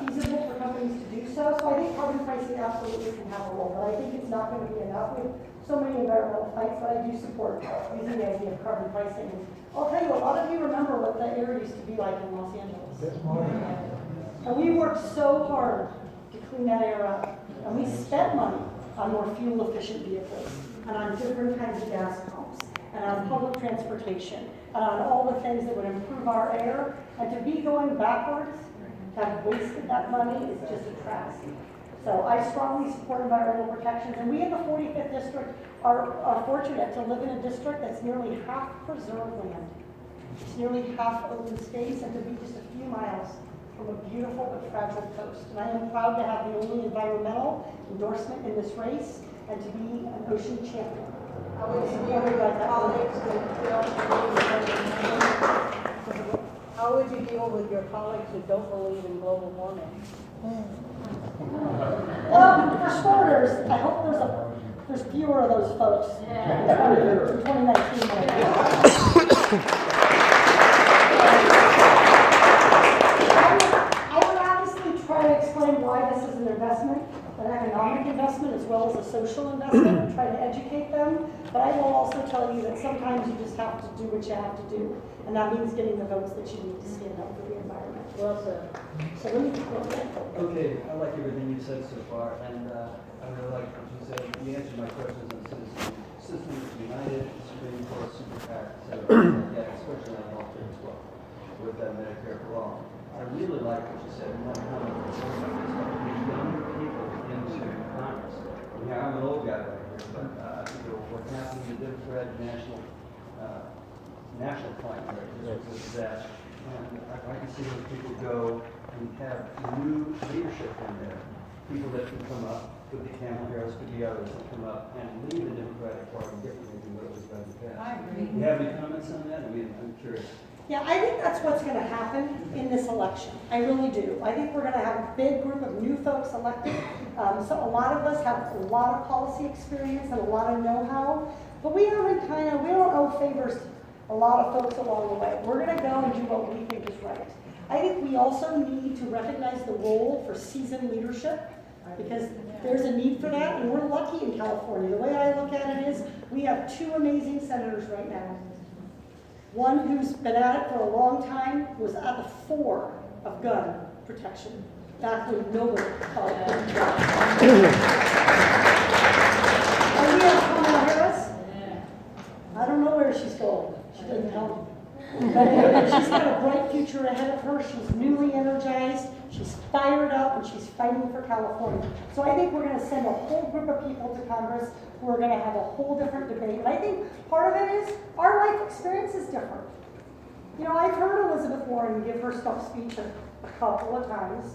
feasible for companies to do so. So I think carbon pricing absolutely can have a role, but I think it's not going to be enough. We have so many environmental fights, but I do support using the idea of carbon pricing. I'll tell you, a lot of you remember what the air used to be like in Los Angeles. And we worked so hard to clean that air up, and we spent money on more fuel-efficient vehicles, and on different kinds of gas pumps, and on public transportation, and on all the things that would improve our air. And to be going backwards, to have wasted that money is just a travesty. So I strongly support environmental protections, and we in the 45th District are fortunate to live in a district that's nearly half preserved land. It's nearly half open space, and to be just a few miles from a beautiful but fragile coast. And I am proud to have the only environmental endorsement in this race and to be an ocean champion. I would support it like that. How would you deal with your colleagues who don't believe in global warming? Well, for starters, I hope there's fewer of those folks in 2019. Try to explain why this is an investment, an economic investment as well as a social investment, and try to educate them. But I will also tell you that sometimes you just have to do what you have to do, and that means getting the votes that you need to stand up for the environment. Well said. So let me Okay, I like everything you said so far, and I really like what you said. You answered my questions on Citizens United, Supreme Court, Super PAC, etc. Yeah, especially on healthcare as well, with Medicare for All. I really like what you said. We want to come these younger people into Congress. Yeah, I'm an old guy right here, but what's happening in the Democratic national climate right here is that I can see those people go and have new leadership in there. People that can come up, could be Kamala Harris, could be others that come up and lead the Democratic Party differently than what was done in the past. I agree. Do you have any comments on that? I mean, I'm curious. Yeah, I think that's what's going to happen in this election. I really do. I think we're going to have a big group of new folks elected. So a lot of us have a lot of policy experience and a lot of know-how, but we don't owe favors to a lot of folks along the way. We're going to go and do what we think is right. I think we also need to recognize the role for seasoned leadership, because there's a need for that, and we're lucky in California. The way I look at it is we have two amazing senators right now. One who's been at it for a long time, was at the fore of gun protection, back when nobody called it. And we have Kamala Harris. I don't know where she's going. She doesn't tell me. But she's got a bright future ahead of her. She's newly energized. She's fired up, and she's fighting for California. So I think we're going to send a whole group of people to Congress who are going to have a whole different debate. And I think part of it is our life experience is different. You know, I've heard Elizabeth Warren give her stump speech a couple of times,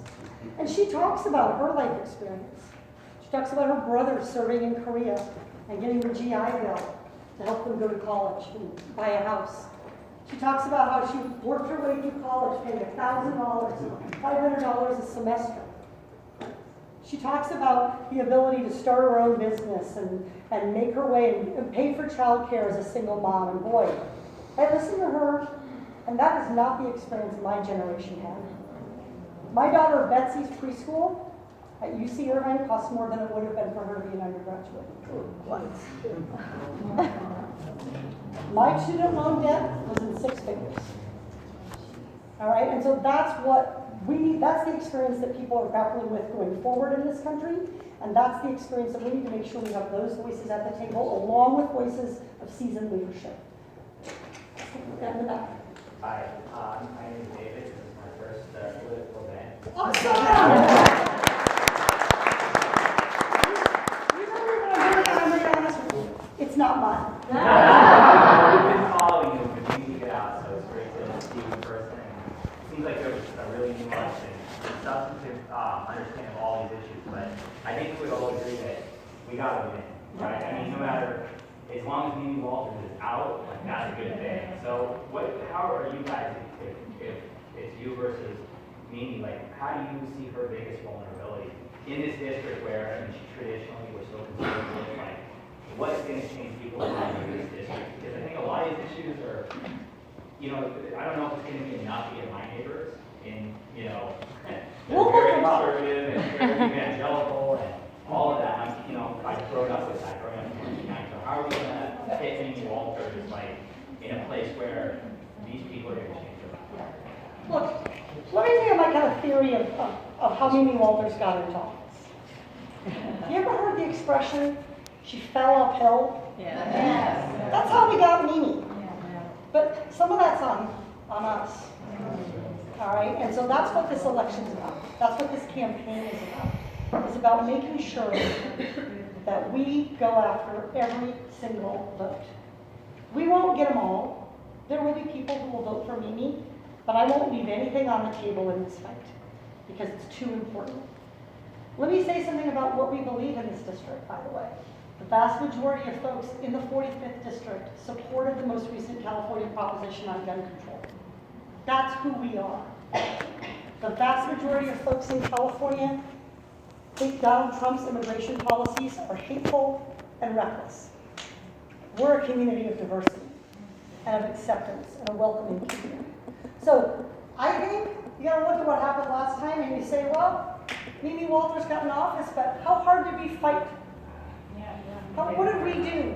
and she talks about her life experience. She talks about her brother serving in Korea and getting the GI Bill to help them go to college and buy a house. She talks about how she worked her way through college, paying $1,000, $500 a semester. She talks about the ability to start her own business and make her way and pay for childcare as a single mom. And boy, I listen to her, and that is not the experience my generation had. My daughter Betsy's preschool at UC Irvine costs more than it would have been for her to be an undergraduate. My student loan debt was in 6 figures. All right, and so that's what we need, that's the experience that people are grappling with going forward in this country, and that's the experience that we need to make sure we have those voices at the table, along with voices of seasoned leadership. In the back. Hi, my name is David. This is my first political event. Awesome! It's not mine. We've been following you for weeks to get out, so it's great to see you in person. It seems like there was a really nuanced and substantive understanding of all these issues, but I think we all agree that we gotta win, right? I mean, no matter, as long as Mimi Walters is out, like, that's a good thing. So how are you guys, if it's you versus Mimi, like, how do you see her biggest vulnerability in this district where, I mean, traditionally we're so conservative, like, what's going to change people's minds in this district? Because I think a lot of these issues are, you know, I don't know if it's going to be enough to get my neighbors in, you know, they're very conservative and very evangelical and all of that. You know, I've grown up with that, growing up in 1990. So how are we going to get Mimi Walters, like, in a place where these people are going to change their minds? Look, let me tell you my kind of theory of how Mimi Walters got into office. You ever heard the expression, she fell uphill? Yeah. Yes. That's how we got Mimi. But some of that's on us. All right, and so that's what this election's about. That's what this campaign is about. It's about making sure that we go after every single vote. We won't get them all. There will be people who will vote for Mimi, but I won't leave anything on the table in this fight because it's too important. Let me say something about what we believe in this district, by the way. The vast majority of folks in the 45th district supported the most recent California proposition on gun control. That's who we are. The vast majority of folks in California think Donald Trump's immigration policies are hateful and reckless. We're a community of diversity and of acceptance and a welcoming community. So I think you gotta look at what happened last time and you say, well, Mimi Walters got in office, but how hard did we fight? What did we do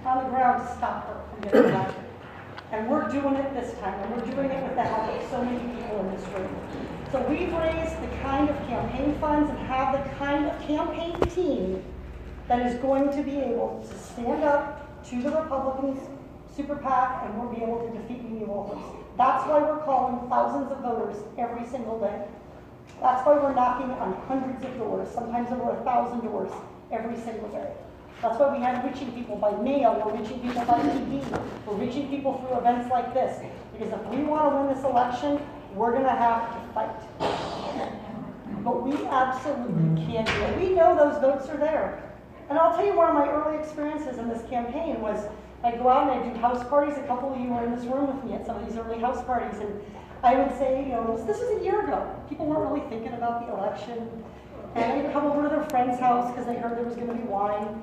on the ground to stop her from getting elected? And we're doing it this time, and we're doing it with the help of so many people in this room. So we've raised the kind of campaign funds and have the kind of campaign team that is going to be able to stand up to the Republicans' super PAC and we'll be able to defeat Mimi Walters. That's why we're calling thousands of voters every single day. That's why we're knocking on hundreds of doors, sometimes over 1,000 doors every single day. That's why we have reaching people by mail, we're reaching people by TV, we're reaching people through events like this. Because if we want to win this election, we're going to have to fight. But we absolutely can do it. We know those votes are there. And I'll tell you one of my early experiences in this campaign was I go out and I do house parties. A couple of you were in this room with me at some of these early house parties. And I would say, you know, this was a year ago. People weren't really thinking about the election. And they'd come over to their friend's house because they heard there was going to be wine.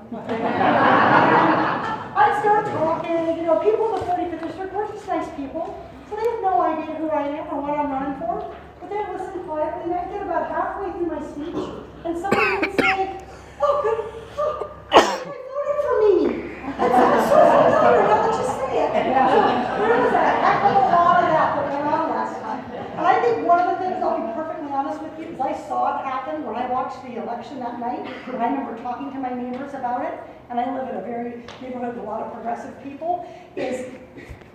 I'd start talking. You know, people in the 45th district were just nice people. So they have no idea who I am or what I'm running for. But they'd listen quietly, and I'd get about halfway through my speech, and somebody would say, oh, good, oh, I voted for Mimi. That sounds so familiar, now that you say it. So there was a heck of a lot of that went on last time. And I think one of the things, I'll be perfectly honest with you, is I saw it happen when I watched the election that night, and I remember talking to my neighbors about it, and I live in a very neighborhood with a lot of progressive people, is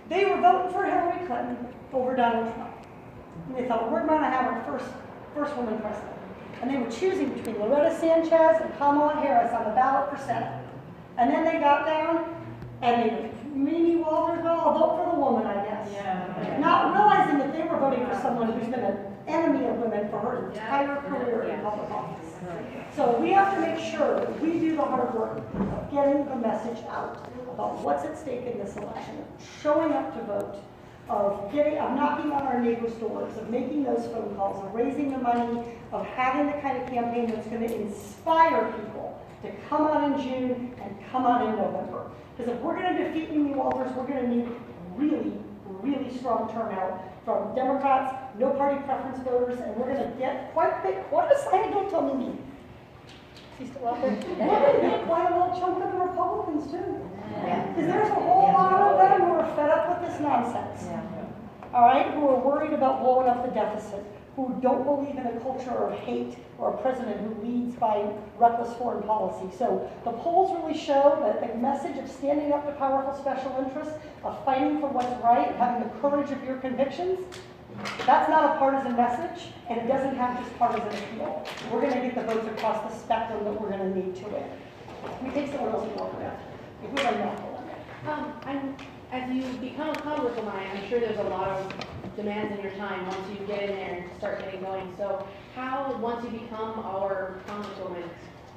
they were voting for Hillary Clinton over Donald Trump. And they thought, we're going to have our first woman president. And they were choosing between Loretta Sanchez and Kamala Harris on the ballot for Senate. And then they got down, and they were, Mimi Walters, well, I'll vote for the woman, I guess. Yeah. Not realizing that they were voting for someone who's been an enemy of women for her entire career in public office. So we have to make sure that we do the hard work of getting the message out about what's at stake in this election, showing up to vote, of knocking on our neighbors' doors, of making those phone calls, of raising the money, of having the kind of campaign that's going to inspire people to come out in June and come out in November. Because if we're going to defeat Mimi Walters, we're going to need really, really strong turnout from Democrats, no party preference voters, and we're going to get quite a bit, quite a side, don't tell Mimi. She's still out there. We're going to get quite a little a chunk of the Republicans too. Because there's a whole lot of them who are fed up with this nonsense. All right, who are worried about blowing up the deficit, who don't believe in a culture of hate or a president who leads by reckless foreign policy. So the polls really show that the message of standing up to powerful special interests, of fighting for what's right, having the courage of your convictions, that's not a partisan message, and it doesn't have just partisan appeal. We're going to get the votes across the spectrum that we're going to need to win. We take someone else to work with. If we don't know. As you become a congresswoman, I'm sure there's a lot of demands in your time once you get in there and start getting going. So how, once you become our congresswoman,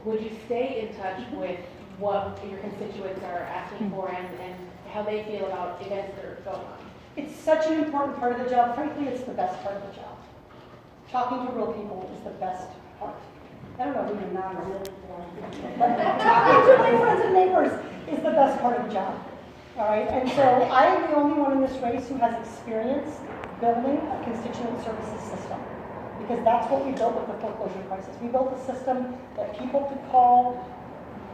would you stay in touch with what your constituents are asking for and how they feel about events that are going on? It's such an important part of the job. Frankly, it's the best part of the job. Talking to real people is the best part. I don't know who you're not really but talking to my friends and neighbors is the best part of the job. All right, and so I am the only one in this race who has experience building a constituent services system, because that's what we built with the foreclosure crisis. We built a system that people could call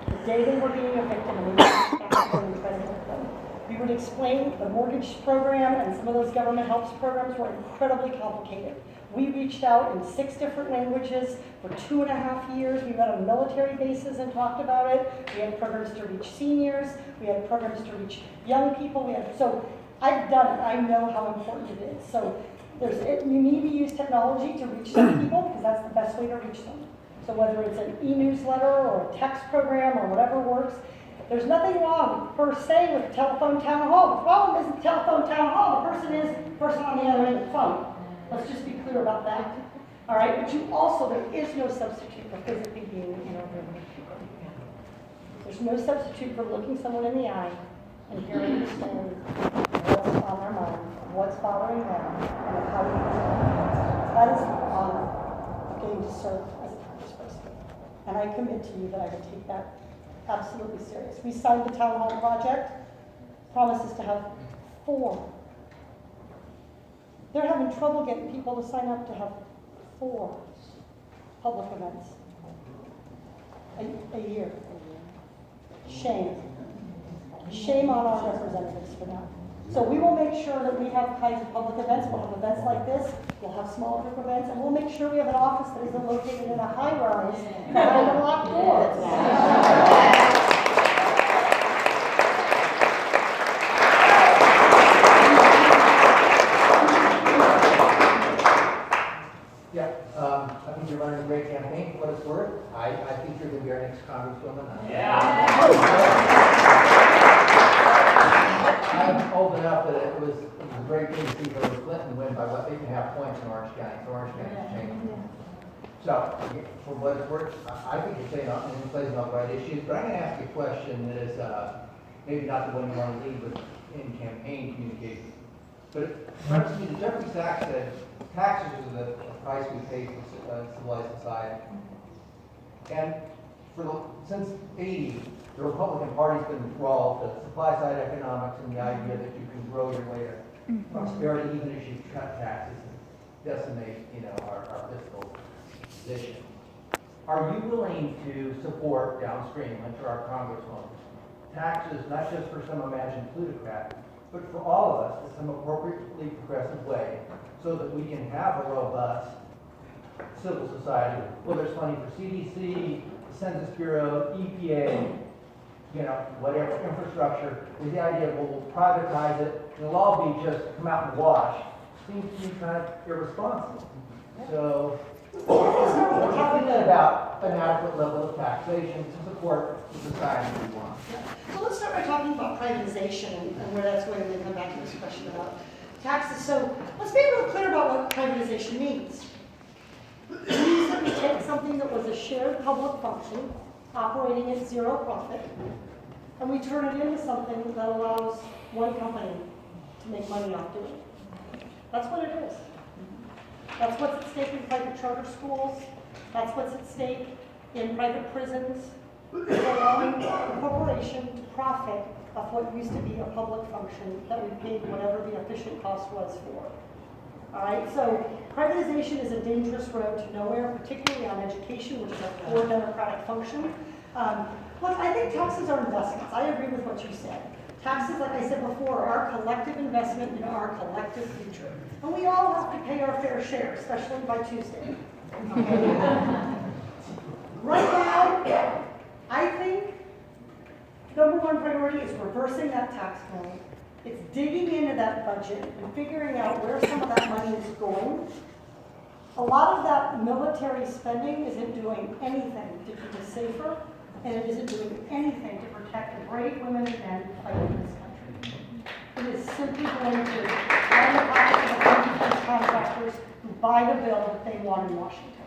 the day they were being a victim and we would back them and try to help them. We would explain the mortgage program and some of those government helps programs were incredibly complicated. We reached out in 6 different languages for 2.5 years. We met on military bases and talked about it. We had programs to reach seniors. We had programs to reach young people. So I've done it. I know how important it is. So you need to use technology to reach some people because that's the best way to reach them. So whether it's an e-newsletter or a text program or whatever works, there's nothing wrong per se with telephone town hall. The problem isn't telephone town hall. The person is the person on the other end of the phone. Let's just be clear about that. All right, but there is no substitute for physically being in a room with people. There's no substitute for looking someone in the eye and hearing the story of what's on their mind, of what's bothering them, and of how we can help. That is the honor of getting to serve as a congressperson. And I commit to you that I will take that absolutely serious. We signed the Townhall project, promises to have 4. They're having trouble getting people to sign up to have 4 public events a year. Shame. Shame on our representatives for that. So we will make sure that we have kinds of public events. We'll have events like this. We'll have small group events. And we'll make sure we have an office that isn't located in a high rise behind a locked door. I think you're running a great campaign, for what it's worth. I think you're going to be our next congresswoman. I'm old enough that it was a great thing to see Hillary Clinton win by what, 8.5 points in Orange County. So Orange County has changed. So, for what it's worth, I think you're saying you're placing all the right issues, but I'm going to ask you a question that is maybe not the one you want to lead with in campaign communication. But it strikes me that Jeffrey Sachs said taxes are the price we pay for civilized society. And since '80, the Republican Party's been enthralled to supply side economics and the idea that you can grow your way to prosperity even as you cut taxes and decimate, our fiscal position. Are you willing to support downstream, enter our congresswoman, taxes not just for some imagined plutocrat, but for all of us in some appropriately progressive way, so that we can have a robust civil society where there's money for CDC, the Census Bureau, EPA, whatever infrastructure, with the idea of, we'll privatize it, and it'll all be just come out in the wash, seems to me kind of irresponsible. So, what do you think about an adequate level of taxation to support the society we want? So let's start by talking about privatization and where that's going, and then come back to this question about taxes. So let's be real clear about what privatization means. It means that we take something that was a shared public function, operating at zero profit, and we turn it into something that allows one company to make money off doing it. That's what it is. That's what's at stake in private charter schools. That's what's at stake in private prisons. It's allowing a corporation to profit of what used to be a public function that we paid whatever the efficient cost was for. All right, so privatization is a dangerous road to nowhere, particularly on education, which is a core democratic function. Look, I think taxes are investments. I agree with what you said. Taxes, like I said before, are our collective investment in our collective future. And we all have to pay our fair share, especially by Tuesday. Right now, I think number one priority is reversing that tax bill. It's digging into that budget and figuring out where some of that money is going. A lot of that military spending isn't doing anything to keep us safer, and it isn't doing anything to protect the brave women and men fighting in this country. It is simply going to line the pockets of the defense contractors who buy the bill that they want in Washington.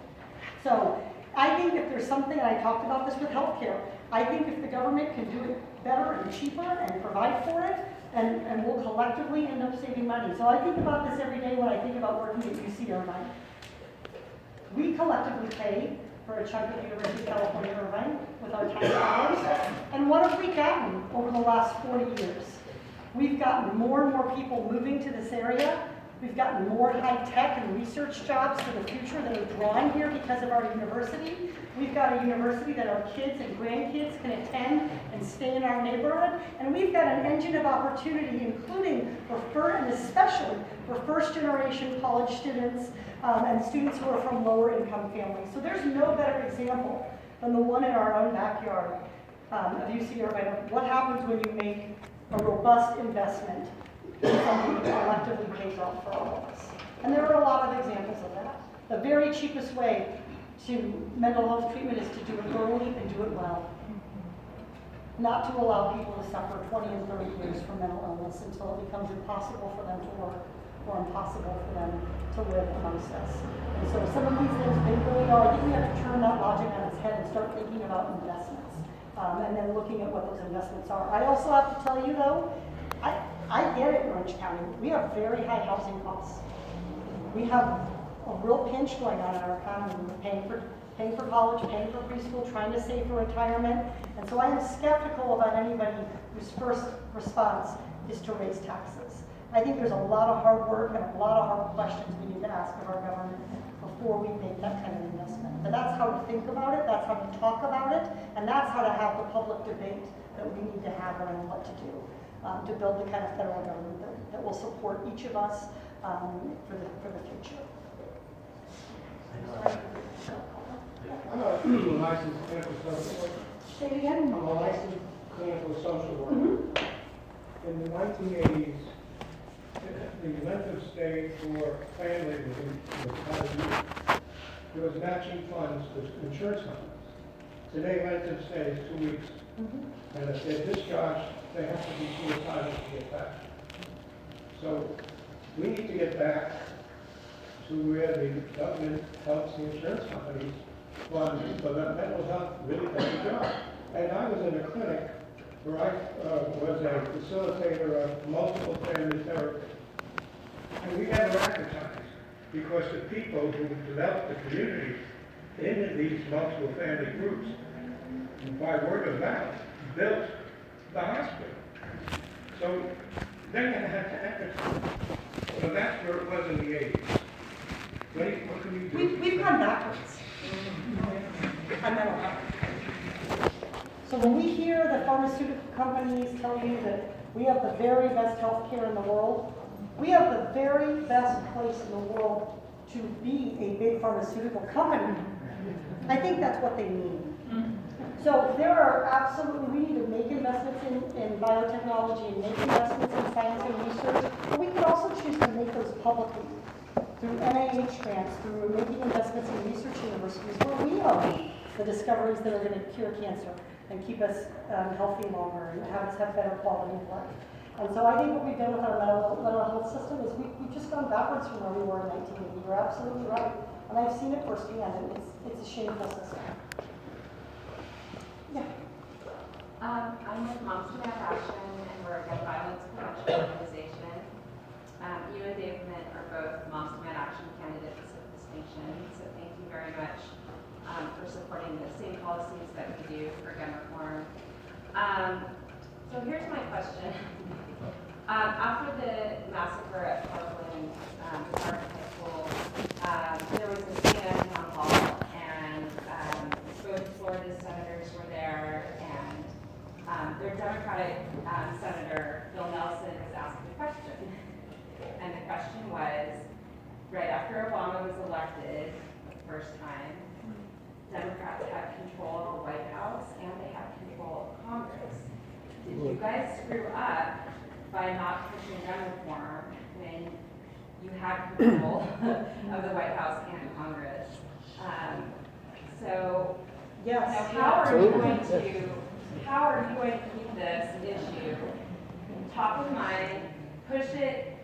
So I think if there's something, and I talked about this with healthcare, I think if the government can do it better and cheaper and provide for it, and we'll collectively end up saving money. So I think about this every day when I think about working at UC Irvine. We collectively pay for a chunk of University of California Irvine with our tax dollars. And what have we gotten over the last 40 years? We've gotten more and more people moving to this area. We've gotten more high-tech and research jobs for the future that are drawn here because of our university. We've got a university that our kids and grandkids can attend and stay in our neighborhood. And we've got an engine of opportunity, including and especially for first-generation college students and students who are from lower-income families. So there's no better example than the one in our own backyard of UC Irvine of what happens when you make a robust investment in something that collectively pays off for all of us. And there are a lot of examples of that. The very cheapest way to mental health treatment is to do it early and do it well. Not to allow people to suffer 20 and 30 years from mental illness until it becomes impossible for them to work or impossible for them to live amongst us. And so some of these things been going on. I think we have to turn that logic on its head and start thinking about investments and then looking at what those investments are. I also have to tell you though, I get it in Orange County. We have very high housing costs. We have a real pinch going on in our economy. We're paying for college, paying for preschool, trying to save for retirement. And so I am skeptical about anybody whose first response is to raise taxes. I think there's a lot of hard work and a lot of hard questions we need to ask of our government before we make that kind of investment. But that's how to think about it, that's how to talk about it, and that's how to have the public debate that we need to have around what to do to build the kind of federal government that will support each of us for the future. I'm a licensed clinical social worker. Say it again. I'm a licensed clinical social worker. In the 1980s, the length of stay for families was about a year. There was matching funds to insurance companies. Today, length of stay is 2 weeks. And if they're discharged, they have to be suicidal to get back. So we need to get back to where the government helps the insurance companies fund so that mental health really does the job. And I was in a clinic where I was a facilitator of multiple family therapy. And we never advertised because the people who developed the community into these multiple family groups, by word of mouth, built the hospital. So then you had to advertise. So that's where it was in the 80s. What can we do? We've gone backwards on mental health. So when we hear the pharmaceutical companies tell you that we have the very best health care in the world, we have the very best place in the world to be a big pharmaceutical company. I think that's what they mean. So there are absolutely, we need to make investments in biotechnology and make investments in science and research, but we could also choose to make those publicly through NIH grants, through making investments in research universities where we own the discoveries that are going to cure cancer and keep us healthy longer and have us have better quality of life. And so I think what we've done with our mental health system is we've just gone backwards from where we were in 1980. You're absolutely right. And I've seen it firsthand, and it's a shameful system. Yeah. I'm with Moms to Mad Action, and we're a gun violence prevention organization. You and Dave Mint are both Moms to Mad Action candidates of distinction, so thank you very much for supporting the same policies that we do for gun reform. So here's my question. After the massacre at Parkland, Park High School, there was a CA-45 Townhall, and both Florida senators were there, and their Democratic Senator, Bill Nelson, was asked a question. And the question was, right after Obama was elected the first time, Democrats had control of the White House and they had control of Congress. Did you guys screw up by not pushing gun reform when you had control of the White House and Congress? So, yes, now how are you going to keep this issue top of mind, push it,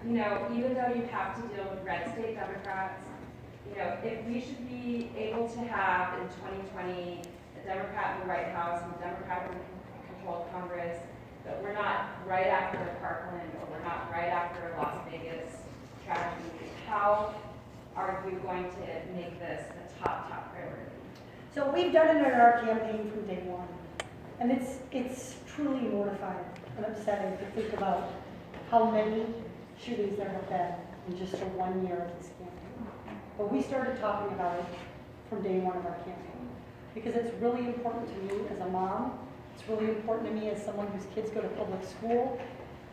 you know, even though you have to deal with red state Democrats? You know, if we should be able to have in 2020 a Democrat in the White House and a Democrat in control of Congress, but we're not right after Parkland or we're not right after Las Vegas tragedy, how are you going to make this a top priority? So we've done it in our campaign from day one. And it's truly mortifying and upsetting to think about how many shootings there have been in just the 1 year of this campaign. But we started talking about it from day one of our campaign because it's really important to me as a mom. It's really important to me as someone whose kids go to public school.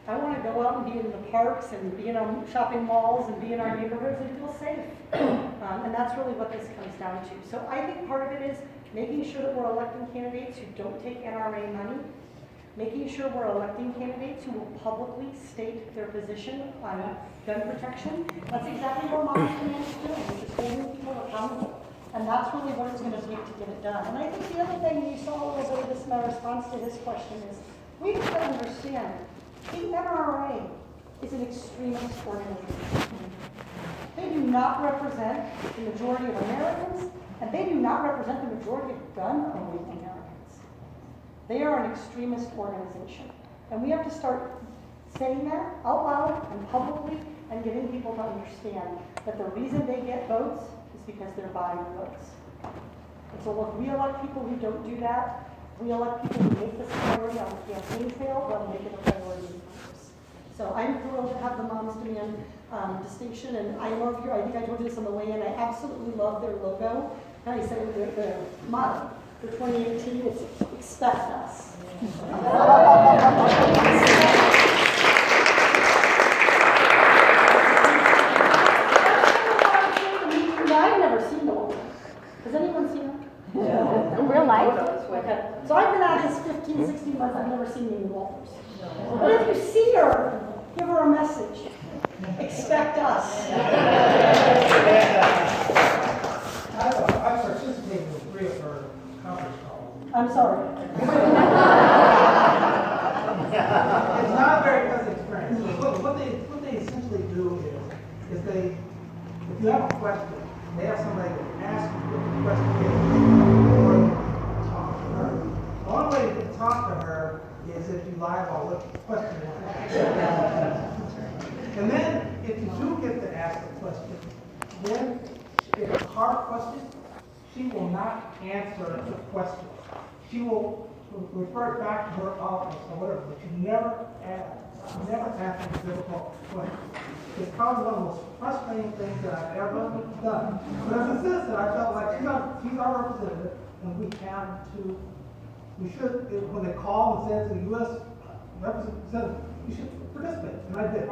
I want to go out and be in the parks and be in our shopping malls and be in our neighborhoods and feel safe. And that's really what this comes down to. So I think part of it is making sure that we're electing candidates who don't take NRA money, making sure we're electing candidates who will publicly state their position on gun protection. That's exactly what Mom's Command is doing, which is holding people accountable. And that's really what it's going to take to get it done. And I think the other thing you saw a little bit of this in my response to his question is, we have to understand, the NRA is an extremist organization. They do not represent the majority of Americans, and they do not represent the majority of gun-owning Americans. They are an extremist organization. And we have to start saying that out loud and publicly and getting people to understand that the reason they get votes is because they're buying votes. And so look, we elect people who don't do that. We elect people who make this a priority on the campaign trail rather than make it a priority in Congress. So I'm thrilled to have the Moms Demand distinction, and I love I think I told you this on the way in, I absolutely love their logo. And I said their motto for 2018 is expect us. I've never seen the one. Has anyone seen them? Yeah. In real life? Okay. So I've been at this 15, 16 months, I've never seen Mimi Walters. But if you see her, give her a message. Expect us. I've participated in 3 of her conference calls. I'm sorry. It's not a very pleasant experience. What they essentially do is they, if you have a question, they have somebody to ask you a question or talk to her. The only way to talk to her is if you lie about what the question was. And then, if you do get to ask the question, then if it's a hard question, she will not answer the question. She will refer it back to her office or whatever, but you never ask a difficult question. It's probably one of the most frustrating things that I've ever done. But as a citizen, I felt like she's our representative, and we should, when they call and say to the U.S. representative, you should participate, and I did.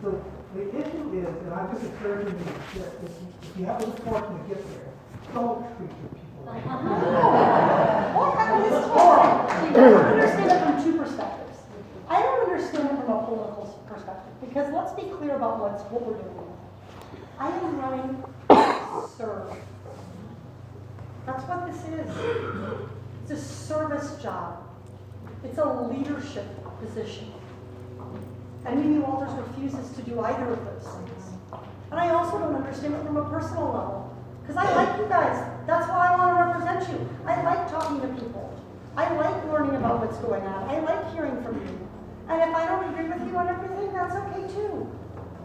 So the issue is, and I just encourage you that if you have the fortune to get there, don't treat your people like that. Well, I don't understand it from 2 perspectives. I don't understand it from a political perspective, because let's be clear about what we're doing. I am running to serve. That's what this is. It's a service job. It's a leadership position. And Mimi Walters refuses to do either of those things. And I also don't understand it from a personal level. Because I like you guys. That's why I want to represent you. I like talking to people. I like learning about what's going on. I like hearing from you. And if I don't agree with you on everything, that's okay too.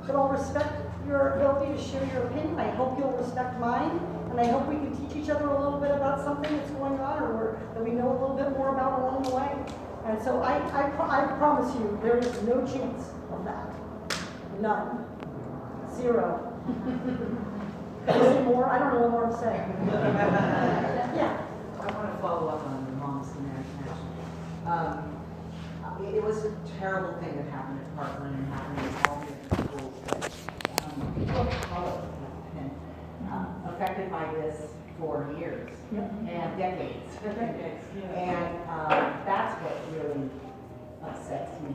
But I'll respect your ability to share your opinion. I hope you'll respect mine. And I hope we can teach each other a little bit about something that's going on or that we know a little bit more about along the way. And so I promise you, there is no chance of that. None. 0. Can you say more? I don't know what more to say. Yeah. I want to follow up on the Moms Demand National. It was a terrible thing that happened at Parkland and happened in all the schools. People of color have been affected by this for years and decades. And that's what really upsets me.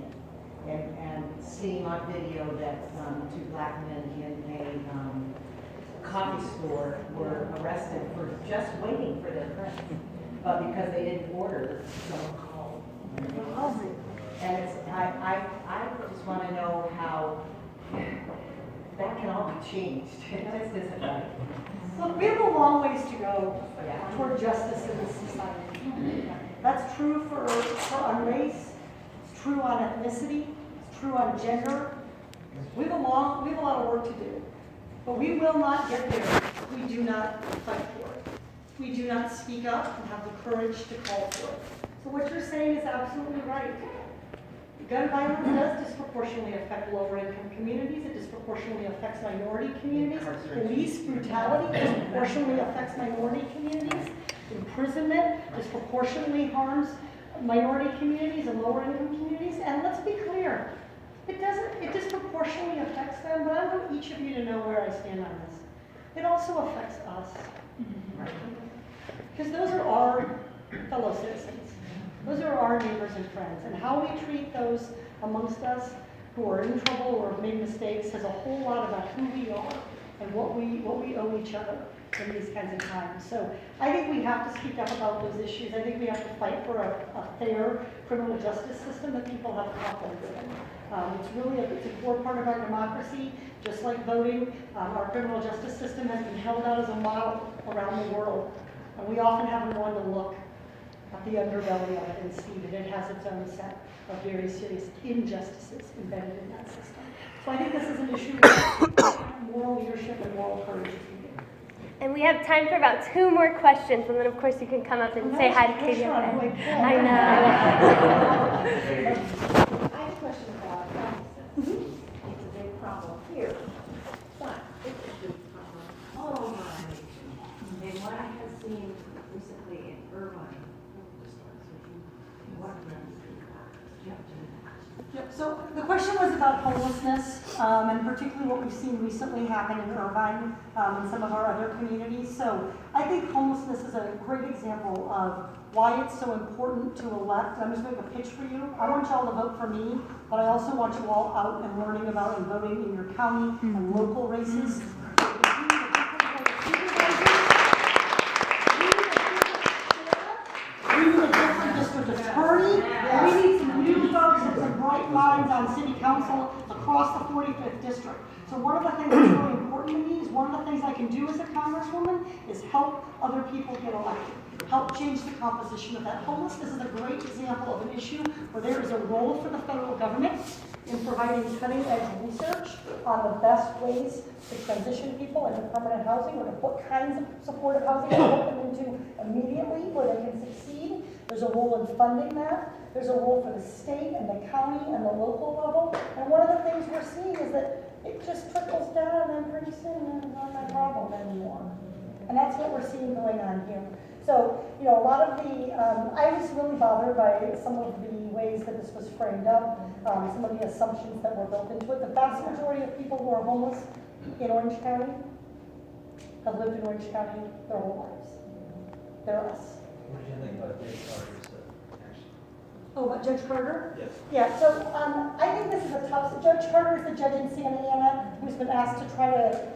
And seeing on video that two black men in a coffee store were arrested for just waiting for their friends. But because they didn't order, someone called. And it's, I just want to know how that can all be changed. This isn't right. Look, we have a long ways to go toward justice in this society. That's true on race, it's true on ethnicity, it's true on gender. We have a lot of work to do. But we will not get there if we do not fight for it. If we do not speak up and have the courage to call for it. So what you're saying is absolutely right. Gun violence does disproportionately affect lower income communities. It disproportionately affects minority communities. Police brutality disproportionately affects minority communities. Imprisonment disproportionately harms minority communities and lower income communities. And let's be clear, it disproportionately affects them, but I want each of you to know where I stand on this. It also affects us. Because those are our fellow citizens. Those are our neighbors and friends. And how we treat those amongst us who are in trouble or have made mistakes says a whole lot about who we are and what we owe each other in these kinds of times. So I think we have to speak up about those issues. I think we have to fight for a fair criminal justice system that people have confidence in. It's a core part of our democracy, just like voting. Our criminal justice system has been held out as a model around the world. And we often haven't wanted to look at the underbelly of it and see that it has its own set of very serious injustices embedded in that system. So I think this is an issue where moral leadership and moral courage is needed. And we have time for about 2 more questions, and then of course you can come up and say hi to Katie. I know. I have a question about homelessness. It's a big problem here, but it's a big problem all over our nation. And what I have seen recently in Irvine, what Yep, so the question was about homelessness, and particularly what we've seen recently happen in Irvine and some of our other communities. So I think homelessness is a great example of why it's so important to elect. I'm just going to pitch for you. I want you all to vote for me, but I also want you all out and learning about and voting in your county and local races. We need a different district attorney. We need some new folks and some bright minds on city council across the 45th district. So one of the things that's really important to me is one of the things I can do as a congresswoman is help other people get elected. Help change the composition of that. Homelessness is a great example of an issue where there is a role for the federal government in providing cutting-edge research on the best ways to transition people into permanent housing or to what kinds of supportive housing to put them into immediately where they can succeed. There's a role in funding that. There's a role for the state and the county and the local level. And one of the things we're seeing is that it just trickles down and then pretty soon it's not my problem anymore. And that's what we're seeing going on here. So, a lot of the, I was really bothered by some of the ways that this was framed up, some of the assumptions that were built into it. The vast majority of people who are homeless in Orange County have lived in Orange County their whole lives. They're us. What did you think about Judge Carter's action? Oh, about Judge Carter? Yes. Yeah, so I think this is a tough, Judge Carter is the judge in Santa Ana who's been asked to try to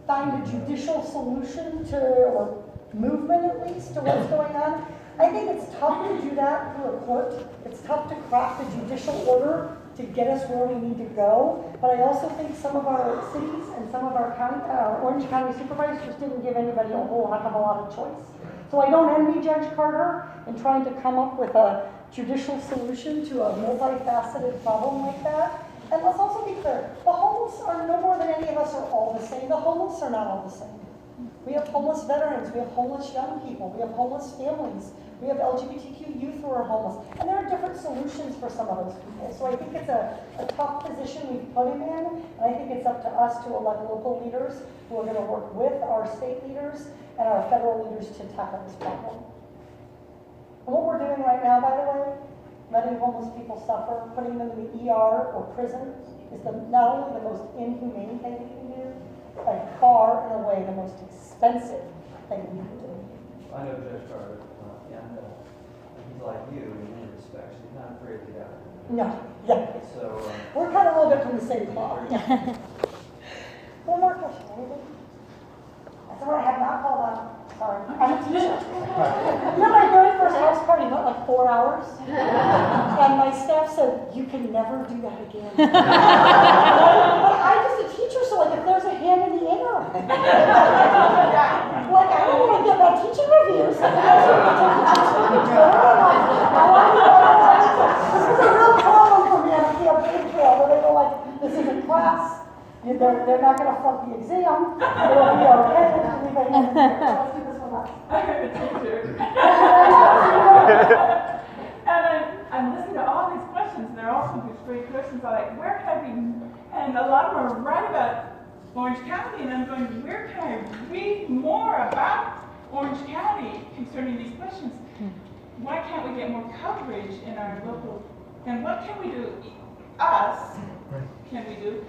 find a judicial solution to, or movement at least, to what's going on. I think it's tough to do that through a court. It's tough to craft a judicial order to get us where we need to go. But I also think some of our cities and some of our county, Orange County supervisors didn't give anybody a whole heck of a lot of choice. So I don't envy Judge Carter in trying to come up with a judicial solution to a multifaceted problem like that. And let's also be clear, the homeless are no more than any of us are all the same. The homeless are not all the same. We have homeless veterans, we have homeless young people, we have homeless families, we have LGBTQ youth who are homeless, and there are different solutions for some of those people. So I think it's a tough position we've put him in, and I think it's up to us to elect local leaders who are going to work with our state leaders and our federal leaders to tackle this problem. And what we're doing right now, by the way, letting homeless people suffer, putting them in the ER or prison is not only the most inhumane thing we can do, but far and away the most expensive thing we can do. I know Judge Carter, and he's like you in many respects. He's not afraid to get out. No, yeah. So, We're kind of a little bit from the same cloth. One more question, anybody? That's what I have not called on. Sorry, I'm a teacher. You know, my very first house party went like 4 hours. And my staff said, you can never do that again. But I'm just a teacher, so like if there's a hand in the air. Like I don't want to get bad teaching reviews. This is a real problem for me on a Camp Trail where they were like, this isn't class. They're not going to flunk the exam. It'll be okay. Let's do this one up. I'm a teacher. And I'm listening to all these questions, and they're all these great questions. I'm like, where can I be? And a lot of them are right about Orange County, and I'm going, where can I read more about Orange County concerning these questions? Why can't we get more coverage in our local, and what can we do, can we do?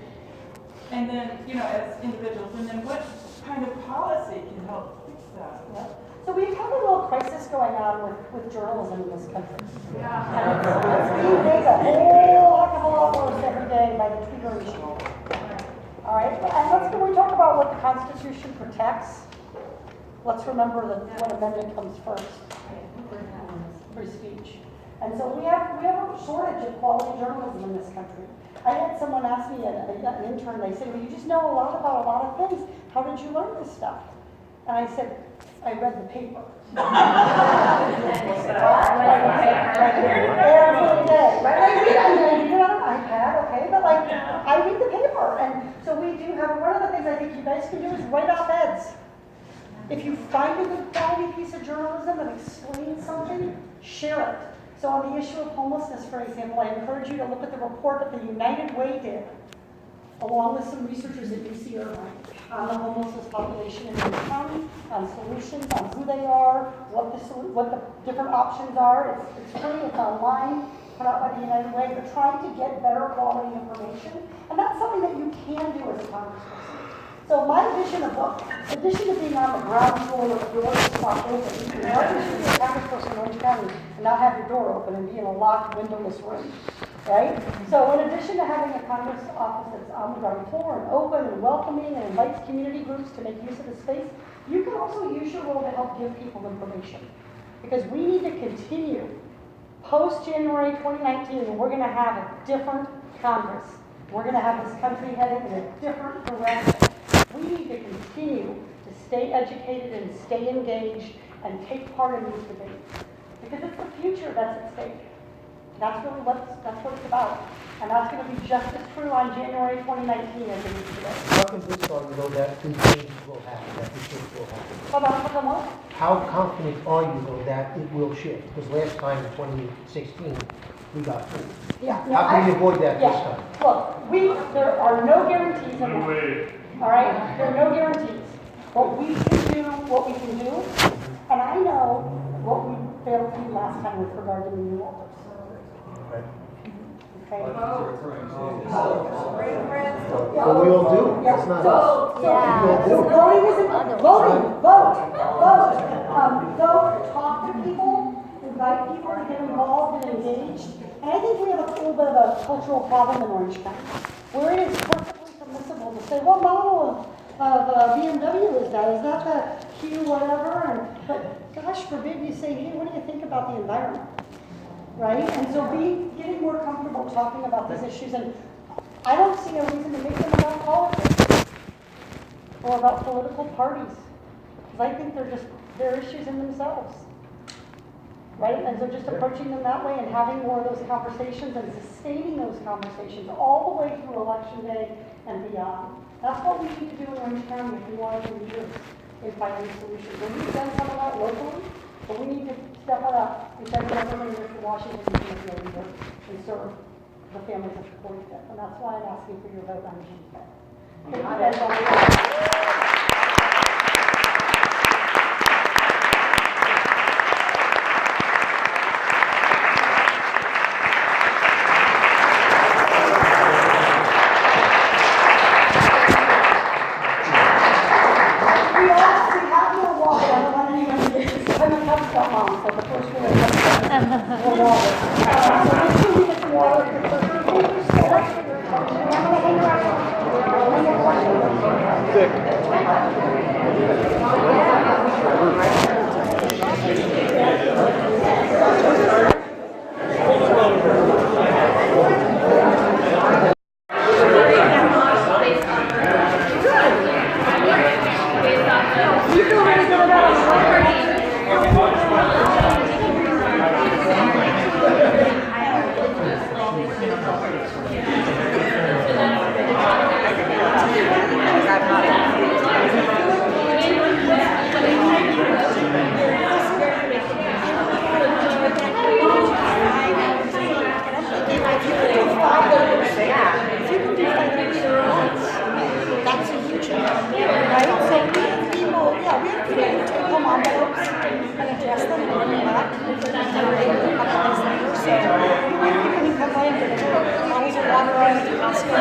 And then, you know, as individuals, and then what kind of policy can help fix that? Yeah. So we've had a little crisis going on with journalism in this country. Yeah. And it's being made a whole heck of a lot worse every day by the Twitter issue. All right, and when we talk about what the Constitution protects, let's remember that what amendment comes first. Free speech. And so we have a shortage of quality journalism in this country. I had someone ask me, an intern, they said, well, you just know a lot about a lot of things. How did you learn this stuff? And I said, I read the paper. Every day. Right? I read it on an iPad, okay? But like, I read the paper. And so we do have, one of the things I think you guys can do is write op-eds. If you find a good quality piece of journalism that explains something, share it. So on the issue of homelessness, for example, I encourage you to look at the report that the United Way did, along with some researchers at UC Irvine, on the homelessness population in the county, on solutions, on who they are, what the different options are. It's free, it's online, put out by the United Way. They're trying to get better quality information, and that's something that you can do as a congressperson. So my vision of what, in addition to being on the ground floor with the doors locked open, you can be a congressperson in Orange County and not have your door open and be in a locked, windowless room, right? So in addition to having a Congress office that's on the ground floor and open and welcoming and invites community groups to make use of the space, you can also use your role to help give people information. Because we need to continue post-January 2019, and we're going to have a different Congress. We're going to have this country headed in a different direction. We need to continue to stay educated and stay engaged and take part in these debates. Because it's the future that's at stake. That's what it's about. And that's going to be just as true on January 2019 as it is today. How convinced are you though that these changes will happen, that this shift will happen? How confident are you though that it will shift? Because last time in 2016, we got through. Yeah. How can we avoid that this time? Look, there are no guarantees in that. All right? There are no guarantees. But we can do what we can do, and I know what we failed to do last time with regard to the new orders. Okay? Well, we all do. It's not us. We all do. Voting isn't, vote. Talk to people, invite people to get involved and engaged. And I think we have a little bit of a cultural problem in Orange County, where it is perfectly permissible to say, what model of BMW is that? Is that the Q whatever? But gosh forbid you say, hey, what do you think about the environment? Right? And so getting more comfortable talking about these issues, and I don't see a reason to make them about politics or about political parties, because I think they're issues in themselves. Right? And so just approaching them that way and having more of those conversations and sustaining those conversations all the way through Election Day and beyond. That's what we need to do in Orange County if we want to be leaders in finding solutions. And we've done some of that locally, but we need to step it up because everybody here from Washington is going to be a leader and serve the families of the 45th. And that's why I'm asking for your vote on Tuesday. Thank you guys all. That's a huge right? So people, yeah, we have people who take home envelopes and address them and bring them back. And they do a couple days later. So we have people who come by and deliver bottles of water and Costco.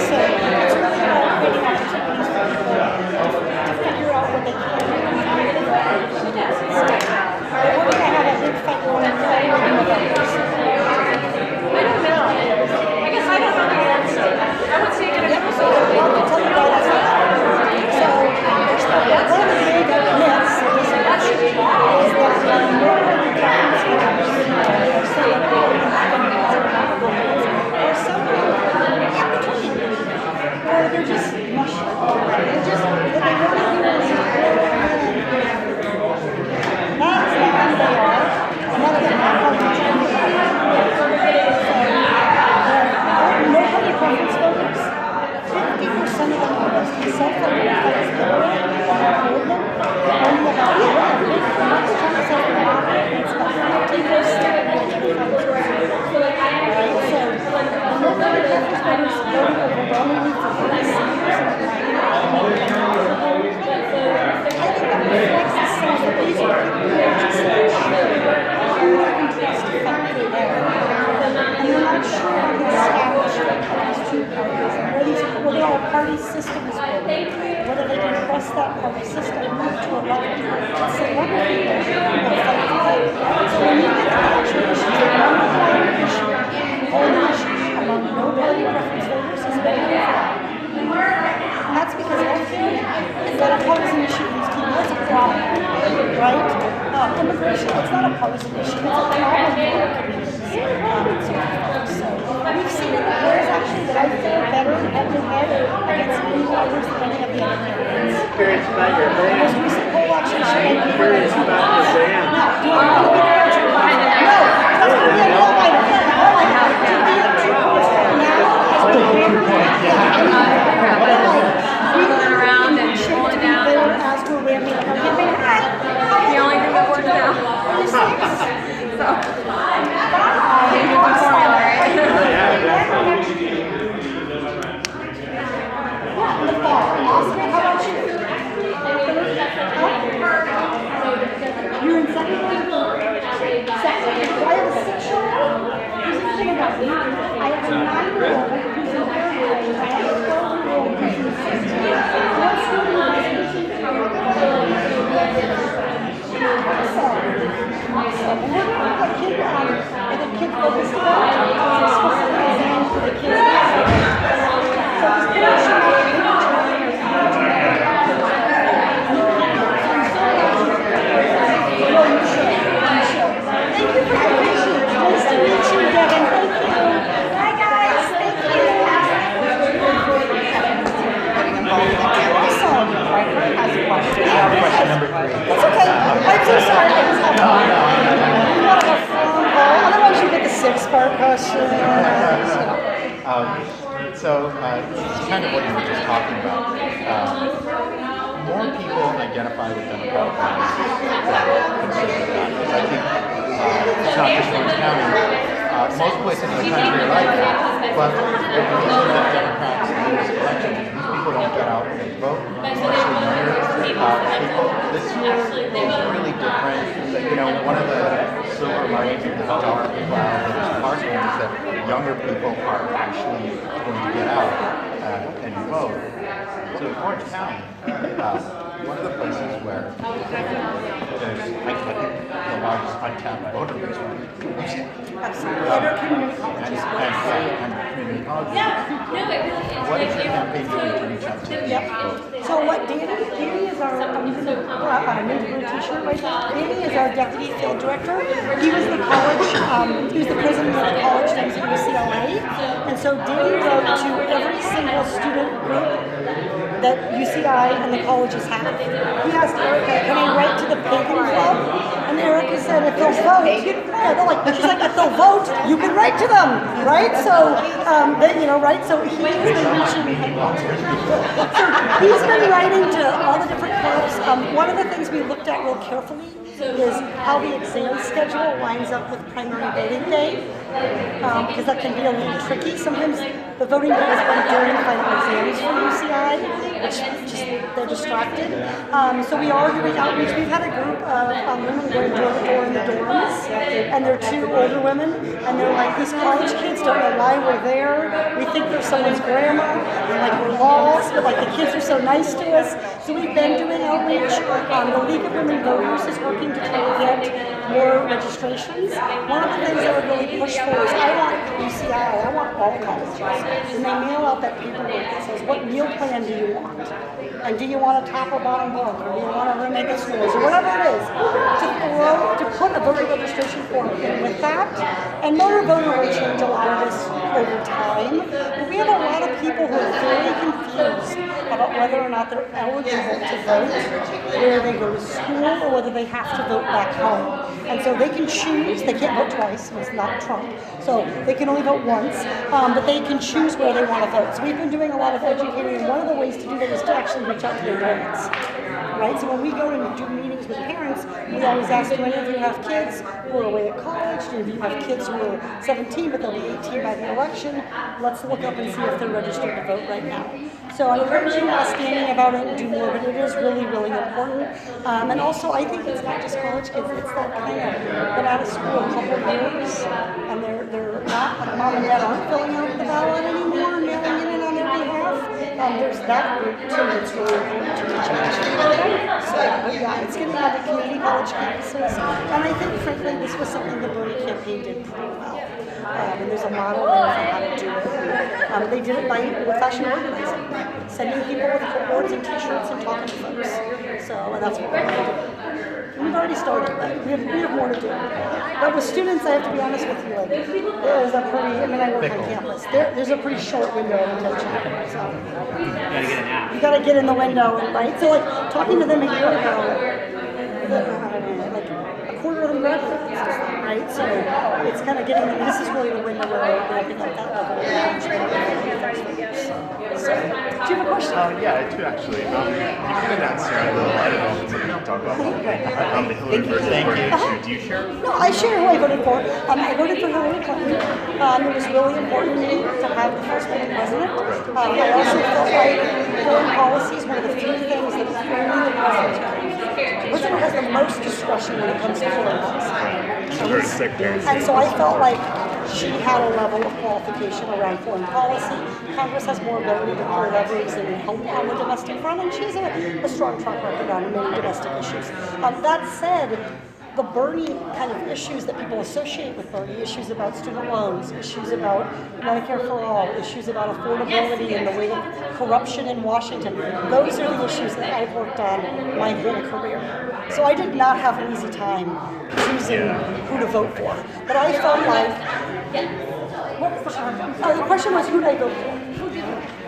So it's really about creating opportunities for people to figure out what they can do. So I hope I had a big fight going on with others. I don't know. I guess I don't know the answer. I would say that so I'll tell you why that's not happening. So one of the big myths of this election is that there are no Republicans or some or somehow in between, or they're just mushroom. They're just what they want to do is not as bad as they are. None of them have one nobody preference voters. 50% of them are self-identified as liberal and hold them. Only about Trump self-identified it's about 50% identified as conservative. So the nobody preference voters voted overwhelmingly for Bernie Sanders and I think that reflects the sense that these are people who are just not sure who their interests effectively there. And they're not sure how to establish these two parties, whether our party system is working, whether they can trust that party system and move to a level and say, we're going to be there, we'll fight for that. So when you get to election issues, the number one issue, only issue among no party preference voters is Medicare. And that's because healthcare is not a partisan issue in these people, it's a problem, right? Immigration, it's not a partisan issue, it's a problem for our communities. So we've seen it, there's actually that I feel better head to head against many voters than any of the other candidates. Curious about your The band. most recent poll actually showed me Curious about your band. no, do you want to be an answer? No, that's going to be an all night event. All I have to be a true now is to around and chilling down as we're ramping up our campaign. The only thing that works out. So, in the fall. Oscar, how about you? You're in second grade? Second. So I have a 6-year-old. Here's the thing about me. I have a 9-year-old who's in 3rd grade. I have a 12-year-old who's in 6th grade. What school do you go Awesome. And we're going to put kid on like a kid focused development because it's supposed to be designed for the kids. So this production Thank you for your patience. Nice to meet you, Devin. Thank you. Hi, guys. Thank you. Awesome. Question number 3. It's okay. I'm so sorry. I just have a phone call. Otherwise, you get the 6-part question. So, kind of what you were just talking about. More people identify with Democratic values than conservative values. I think it's not just Orange County. Most places in the country are like that. But the reason that Democrats lose elections is these people don't get out and vote, especially younger people. This year is really different. You know, one of the silver linings of the dark cloud of this party is that younger people are actually going to get out and vote. So in Orange County, one of the places where there's, I think, the largest untapped voter base, right? Absolutely. And our community colleges. And community colleges. What is your campaign doing to reach out to these folks? So what Danny is our, I'm using a t-shirt right now. Danny is our deputy field director. He was the college, he was the president of the college teams at UCLA. And so Danny wrote to every single student group that UCI and the colleges have. He asked Erica, can I write to the Pagan Club? And Erica said, if they'll vote, she's like, if they'll vote, you can write to them, right? So, right? So he's been writing to all the different clubs. One of the things we looked at real carefully is how the exam schedule lines up with primary voting day, because that can be a little tricky. Sometimes the voting day is when during final exams for UCI, which they're distracted. So we are doing outreach. We've had a group of women going door to door in the dorms, and they're two older women, and they're like, these college kids don't know why we're there. We think they're someone's grandma, and like we're lost, but like the kids are so nice to us. So we've been doing outreach. The League of Women Voters is working to try to get more registrations. One of the things I would really push for is I want UCI, I want all colleges, and they mail out that paperwork that says, what meal plan do you want? And do you want a top or bottom bunk, or do you want a roommate that snores, or whatever it is, to put a voter registration form in with that. And motor voter will change a lot of this over time, but we have a lot of people who are very confused about whether or not they're eligible to vote, where they go to school, or whether they have to vote back home. And so they can choose, they can't vote twice, it's not Trump, so they can only vote once, but they can choose where they want to vote. So we've been doing a lot of educating, and one of the ways to do that is to actually reach out to their parents, right? So when we go and do meetings with parents, we always ask, do any of you have kids who are away at college? Do any of you have kids who are 17 but they'll be 18 by the election? Let's look up and see if they're registered to vote right now. So I encourage you to ask Danny about it and do more, but it is really, really important. And also, I think it's not just college kids, it's that kind of been out of school a couple of years, and they're not, like mom and dad aren't filling out the ballot anymore, mailing it in on their behalf. There's that group too that's really important to reach out to. So yeah, it's getting onto community college campuses. And I think, frankly, this was something the Bernie campaign did pretty well. And there's a model there for how to do it. They did it by old-fashioned organizing, sending people with clipboards and t-shirts and talking to folks. So, and that's what we're going to do. We've already started, but we have more to do. But with students, I have to be honest with you, like, there's a pretty, I mean, I work on campus. There's a pretty short window of attention. So, you gotta get in the window, right? So, like, talking to them a year ago, like, a quarter of them graduated, right? So, it's kind of getting, this is really the window where we're ramping up that level of attention. So, do you have a question? Yeah, I do actually. You kind of danced around a little. I don't know if it's something to talk about. The Hillary versus Bernie issue. Do you share? No, I share who I voted for. I voted for Hillary Clinton. It was really important to me to have the first woman president. I also felt like foreign policy is one of the few things that only the president has the most discretion when it comes to foreign policy. And so I felt like she had a level of qualification around foreign policy. Congress has more ability to pull levers and help on the domestic front, and she has a strong track record on many domestic issues. That said, the Bernie kind of issues that people associate with Bernie, issues about student loans, issues about Medicare for all, issues about affordability and the way that corruption in Washington, those are the issues that I've worked on my whole career. So I did not have an easy time choosing who to vote for. But I felt like, what was the question? The question was, who did I vote for?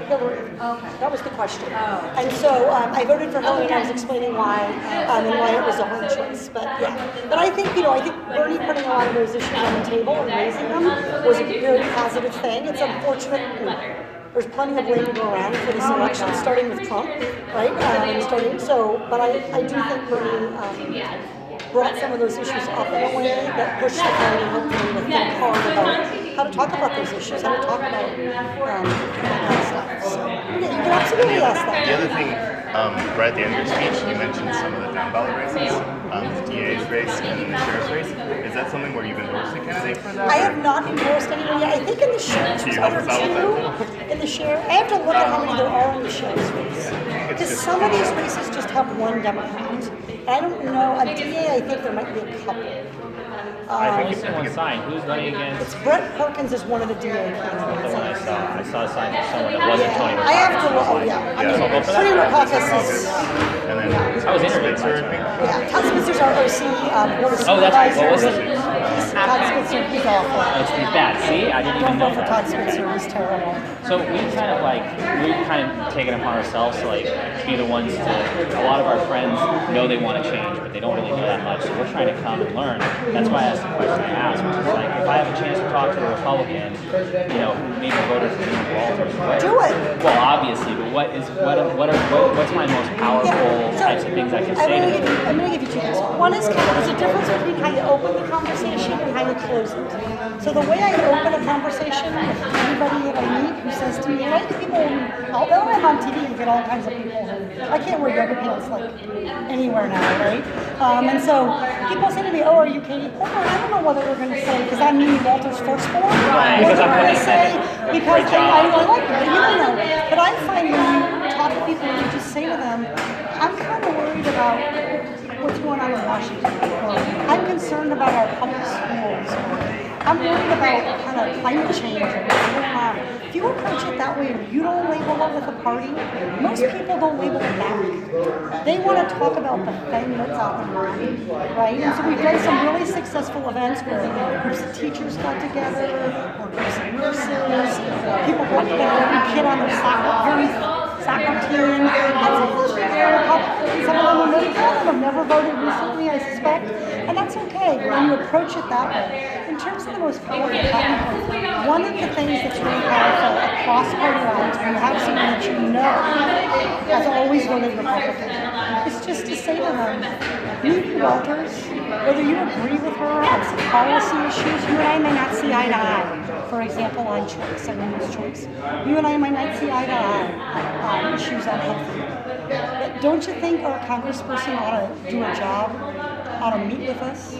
Hillary. Okay. That was the question. Oh. And so I voted for Hillary, and I was explaining why and why it was a hard choice. But yeah, but I think Bernie putting a lot of those issues on the table and raising them was a very positive thing. It's unfortunate. There's plenty of blame to go around for this election, starting with Trump, right? But I do think Bernie brought some of those issues up in a way that pushed the party hopefully to think hard about how to talk about those issues, how to talk about that kind of stuff. So, yeah, you can absolutely ask that. The other thing, right at the end of your speech, you mentioned some of the down ballot races, the DA's race and the sheriff's race. Is that something where you've endorsed a candidate for that? I have not endorsed anyone yet. I think in the sheriff's race, there are 2 in the sheriff. I have to look at how many there are in the sheriff's race. Because some of these races just have one Democrat. And I don't know, a DA, I think there might be a couple. I only see one sign. Who's running against? Brett Perkins is one of the DA candidates. The one I saw a sign for someone. It wasn't Tony. I have to, oh yeah. I mean, So I'll go for Tony that. Rackakis is, And then I was interviewed. yeah, Todd Spitzer's our OC, Board of Oh, that's right. What was Supervisors. it? Todd Spitzer, he's awful. It's bad. See, I didn't even Don't know vote for that. Todd Spitzer, he's terrible. So we've kind of taken it upon ourselves to like be the ones to. A lot of our friends know they want to change, but they don't really know that much. So we're trying to come and learn. That's why I asked the question I asked, which is like, if I have a chance to talk to a Republican, you know, maybe voters for Walters. Do it. Well, obviously, but what's my most powerful types of things I can say to them? I'm going to give you two things. One is there's a difference between how you open the conversation and how you close it. So the way I open a conversation with anybody that I meet who says to me, and I get people, although I'm on TV, you get all kinds of people who, I can't wear yoga pants like anywhere now, right? And so people say to me, oh, are you Katie Porter? I don't know what they're going to say because I'm Mimi Walters' firstborn. Right, What because they're I'm going to say, because I like it, you don't know. But I find when you talk to people, you just say to them, I'm kind of worried about what's going on in Washington, or I'm concerned about our public schools, or I'm worried about kind of climate change or what's going on. If you approach it that way and you don't label it with a party, most people don't label it that way. They want to talk about the thing that's on their mind, right? And so we've done some really successful events where groups of teachers got together, or groups of nurses, people got together, every kid on their soccer team, and some of those people are Republicans, some of them are maybe have never voted recently, I suspect, and that's okay when you approach it that way. In terms of the most powerful platform, one of the things that's really powerful across party lines when you have someone that you know has always voted Republican, is just to say to them, Mimi Walters, whether you agree with her on some policy issues, you and I may not see eye to eye. For example, on choice, on women's choice. You and I might not see eye to eye on issues on health care. But don't you think our congressperson ought to do a job, ought to meet with us,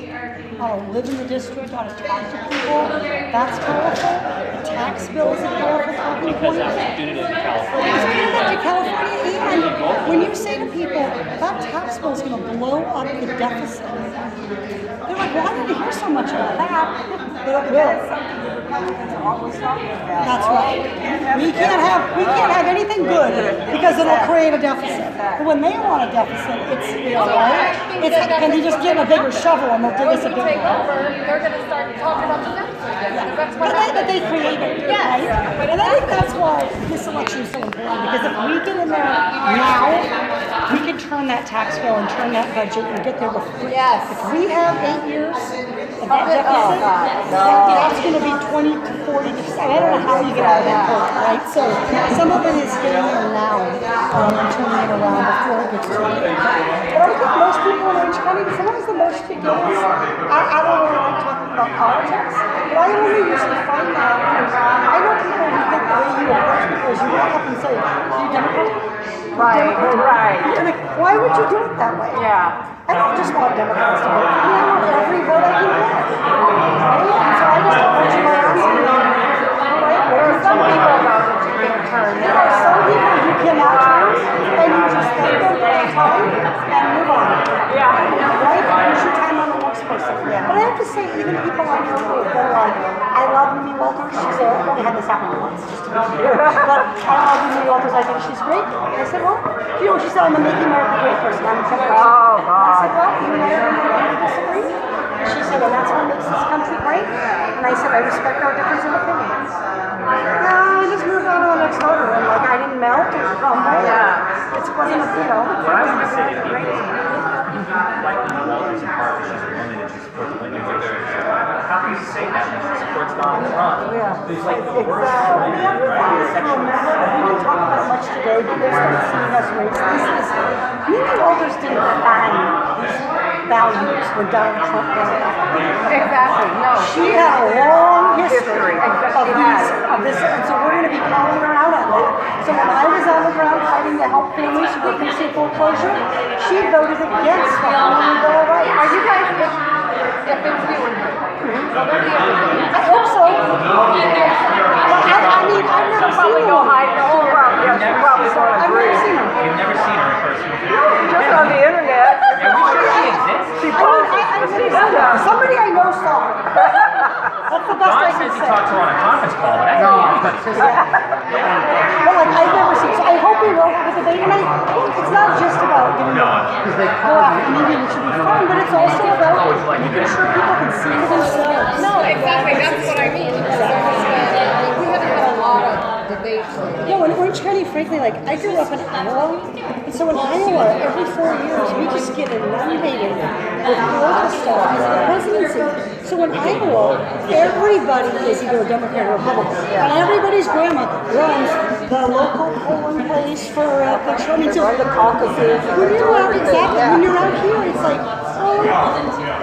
ought to live in the district, ought to talk to people? That's powerful. A tax bill is a powerful talking point. Because that's doing it in California. It's doing it in California, and when you say to people, that tax bill is going to blow up the deficit, they're like, well, I didn't hear so much about that. But it will. That's right. We can't have anything good because it'll create a deficit. But when they want a deficit, it's real, right? It's like, can they just give a bigger shovel and they'll dig us a bigger hole? They're going to start talking about the deficit. But they create it, right? And I think that's why this election is so important, because if we get in there now, we can turn that tax bill and turn that budget and get there before. Yes. If we have 8 years of that deficit, that's going to be 20 to 40%. I don't know how you get out of that hole, right? So some of it is getting there now and turning it around before it gets too late. But I think most people in Orange County, sometimes the most big deal is, I don't really like talking about politics, but I only usually find that I know people who think the way you approach people is you walk up and say, "You Democrat?" Right. Like, why would you do it that way? Yeah. I don't just want Democrats to vote for me. I want every vote I can get. Right? And so I just approach them by asking them, all right, what are some people about that you can turn? There are some people you cannot turn, and you just thank them for their time and move on. Yeah. Right? Use your time on the next person. Yeah. But I have to say, even people I know who are like, I love Mimi Walters. She's only had this happen once, just to be clear. But I love Mimi Walters. I think she's great. And I said, well, you know, she said, I'm a Make America Great person. I'm a person. Oh, God. I said, well, you and I are going to disagree. She said, and that's what makes this country great. And I said, I respect our difference of opinions. I just moved on to the next voter. And like, I didn't melt or crumble. Yeah. It wasn't a, you know. What I was going to say to people like Mimi Walters in part because she's a woman and she supports women. How can you say that when she supports Donald Trump? Yeah. It's like the worst We didn't talk about it much today, but they're starting seeing us raise this. Mimi Walters didn't find these values when Donald Trump got elected. Exactly. No. She had a long history of this, and so we're going to be calling her out on that. So when I was on the ground fighting to help families who were facing foreclosure, she voted against the Home Bill of Rights. Are you guys, if it's you and her, I hope so. I mean, I've never seen her. go hide in the whole room. Yes, you probably don't I've agree. never seen her. You've never seen her in person. Just on the internet. Yeah, we should That's the best Don I says can he say. talked to her on a conference call, but I don't know anybody. But like, I've never seen, so I hope we will have a debate, and it's not just about getting to go after media, which should be fun, but it's also about making sure people can see for themselves. No, exactly, that's what I mean. We haven't had a lot of debates. No, in Orange County, frankly, like, I grew up in Iowa, and so in Iowa, every 4 years, we just get inundated with political stuff because of the presidency. So in Iowa, everybody is either a Democrat or a Republican, and everybody's grandma runs the local polling place for picture. I mean, so the caucuses. When you're out, exactly, when you're out here, it's like, oh,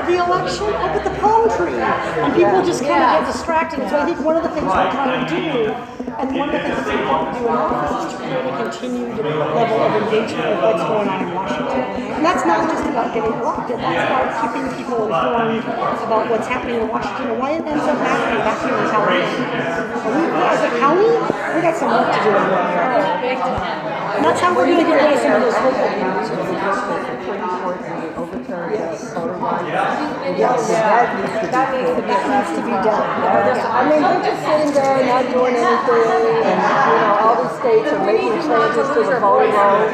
the election up at the palm tree, and people just kind of get distracted. And so I think one of the things we're trying to do, and one of the things that's important to do in office, is to create a continued level of engagement with what's going on in Washington. And that's not just about getting elected, that's about keeping people informed about what's happening in Washington and why it ends up happening back here in California. As a county, we got some work to do in North Carolina. And that's how we're going to get rid of some of those local groups. Yes, that needs to be done. I mean, they're just sitting there and not doing anything, and, all these states are making changes to the voting rolls.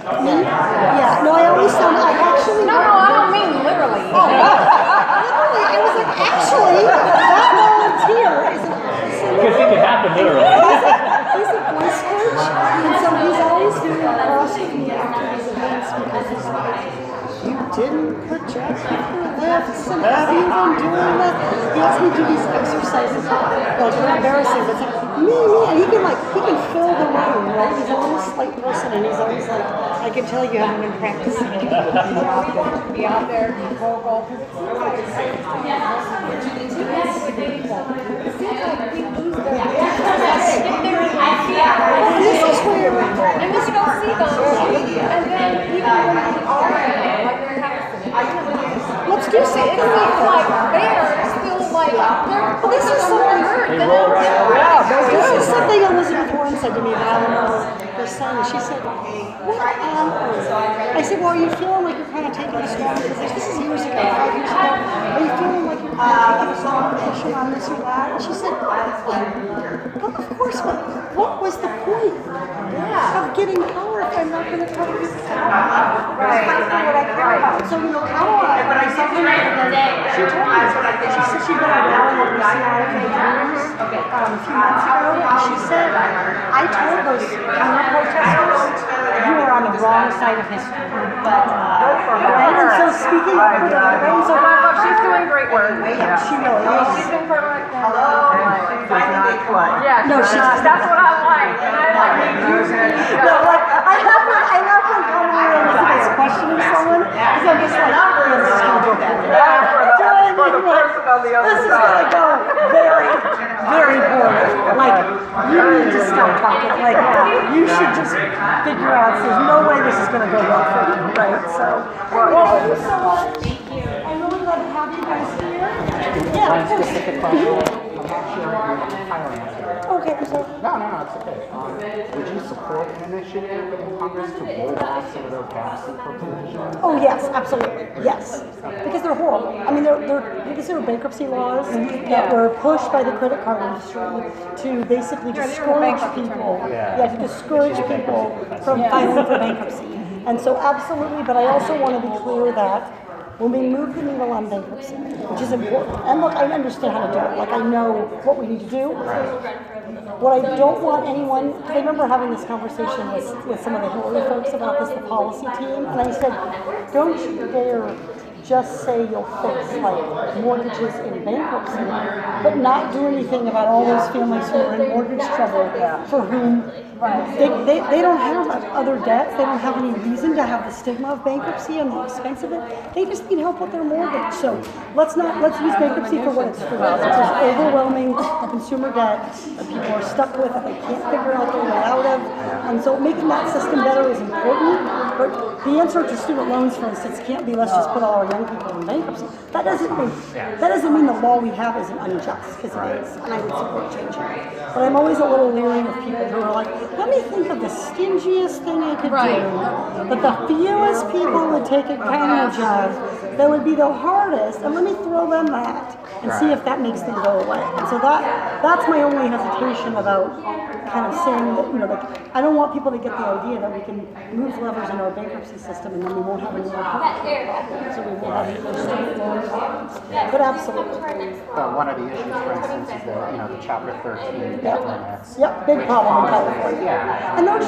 Yeah, no, I always sound, I actually... No, I don't mean literally. Oh, literally, I was like, actually, that volunteer is an awesome... Because it could happen literally. He's a voice coach, and so he's always very cross with me after these events because he's like, you didn't project your lefts, and have you been doing that? He has me do these exercises, like they're embarrassing, but it's like, me, and he can fill the room, right? He's a little slight person, and he's always like, I can tell you haven't been practicing. Be out there, be vocal, because it seems like it's we lose their This is where, and then you don't see those, and then even when we are like they're let's do something it's like they're still like this is something They roll right over. this is something Elizabeth Warren said to me about her son. She said, what on earth? I said, well, are you feeling like you're kind of taking a strong position? This is years ago, 5 years ago. Are you feeling like you're kind of taking a strong position on this or that? And she said, well, of course, but what was the point of getting power if I'm not going to try to do something? Right. What I care about. So, Kamala, she told me, she said she'd been at a rally at the CA-45 a few months ago, and she said, I told those counter-protesters, you are on the wrong side of history. But, right? And so speaking of her, right? So she's doing great work. Yeah, she really is. She's doing great work. Yeah, no, she's that's what I like. And I like no, like, I love when Kamala is questioning someone, because I'm just like, this is going to go bad. For the person on the other side. This is going to go very, very poorly. Like, you need to stop talking. Like, you should just figure out, there's no way this is going to go well for you, right? So, well, thank you so much. Thank you. I'm really glad to have you guys here. Yeah, of course. I'm not sure if you're hiring us today. Okay, so. No, it's okay. Would you support an initiative in Congress to roll back some of those gaps in provisions? Oh, yes, absolutely, yes. Because they're horrible. I mean, these are bankruptcy laws that were pushed by the credit card industry to basically discourage people. Yeah, to discourage people from filing for bankruptcy. And so absolutely, but I also want to be clear that when we move the needle on bankruptcy, which is important, and look, I understand how to do it, like I know what we need to do. What I don't want anyone, because I remember having this conversation with some of the Hillary folks about this, the policy team, and I said, don't you dare just say you'll fix like mortgages in bankruptcy, but not do anything about all those families who are in mortgage trouble for whom they don't have other debts, they don't have any reason to have the stigma of bankruptcy and the expense of it. They just need help with their mortgage. So let's use bankruptcy for what it's for. It's just overwhelming consumer debt that people are stuck with that they can't figure out their way out of. And so making that system better is important. But the answer to student loans, for instance, can't be let's just put all our young people in bankruptcy. That doesn't mean the law we have isn't unjust, because it is, and I would support changing it. But I'm always a little leery of people who are like, let me think of the stingiest thing I could do, that the fewest people would take advantage of, that would be the hardest, and let me throw them that and see if that makes them go away. And so that's my only hesitation about kind of saying that, like, I don't want people to get the idea that we can move levers in our bankruptcy system and then we won't have any more problems. So we won't have any more straightforward problems. But absolutely. One of the issues, for instance, is the Chapter 13 debt limits. Yep, big problem in California. Yeah. And those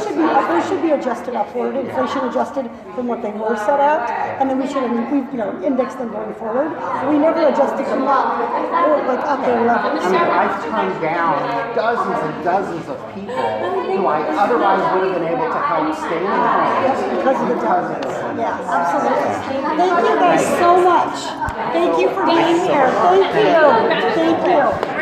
should be adjusted upward, inflation adjusted from what they were set at, and then we should index them going forward. We never adjusted them up, or like up their levels. I mean, I've turned down dozens and dozens of people who I otherwise would have been able to help stay in homes. Yes, because of the debt. Yeah, absolutely. Thank you guys so much. Thank you for being here. Thank you. Thank you.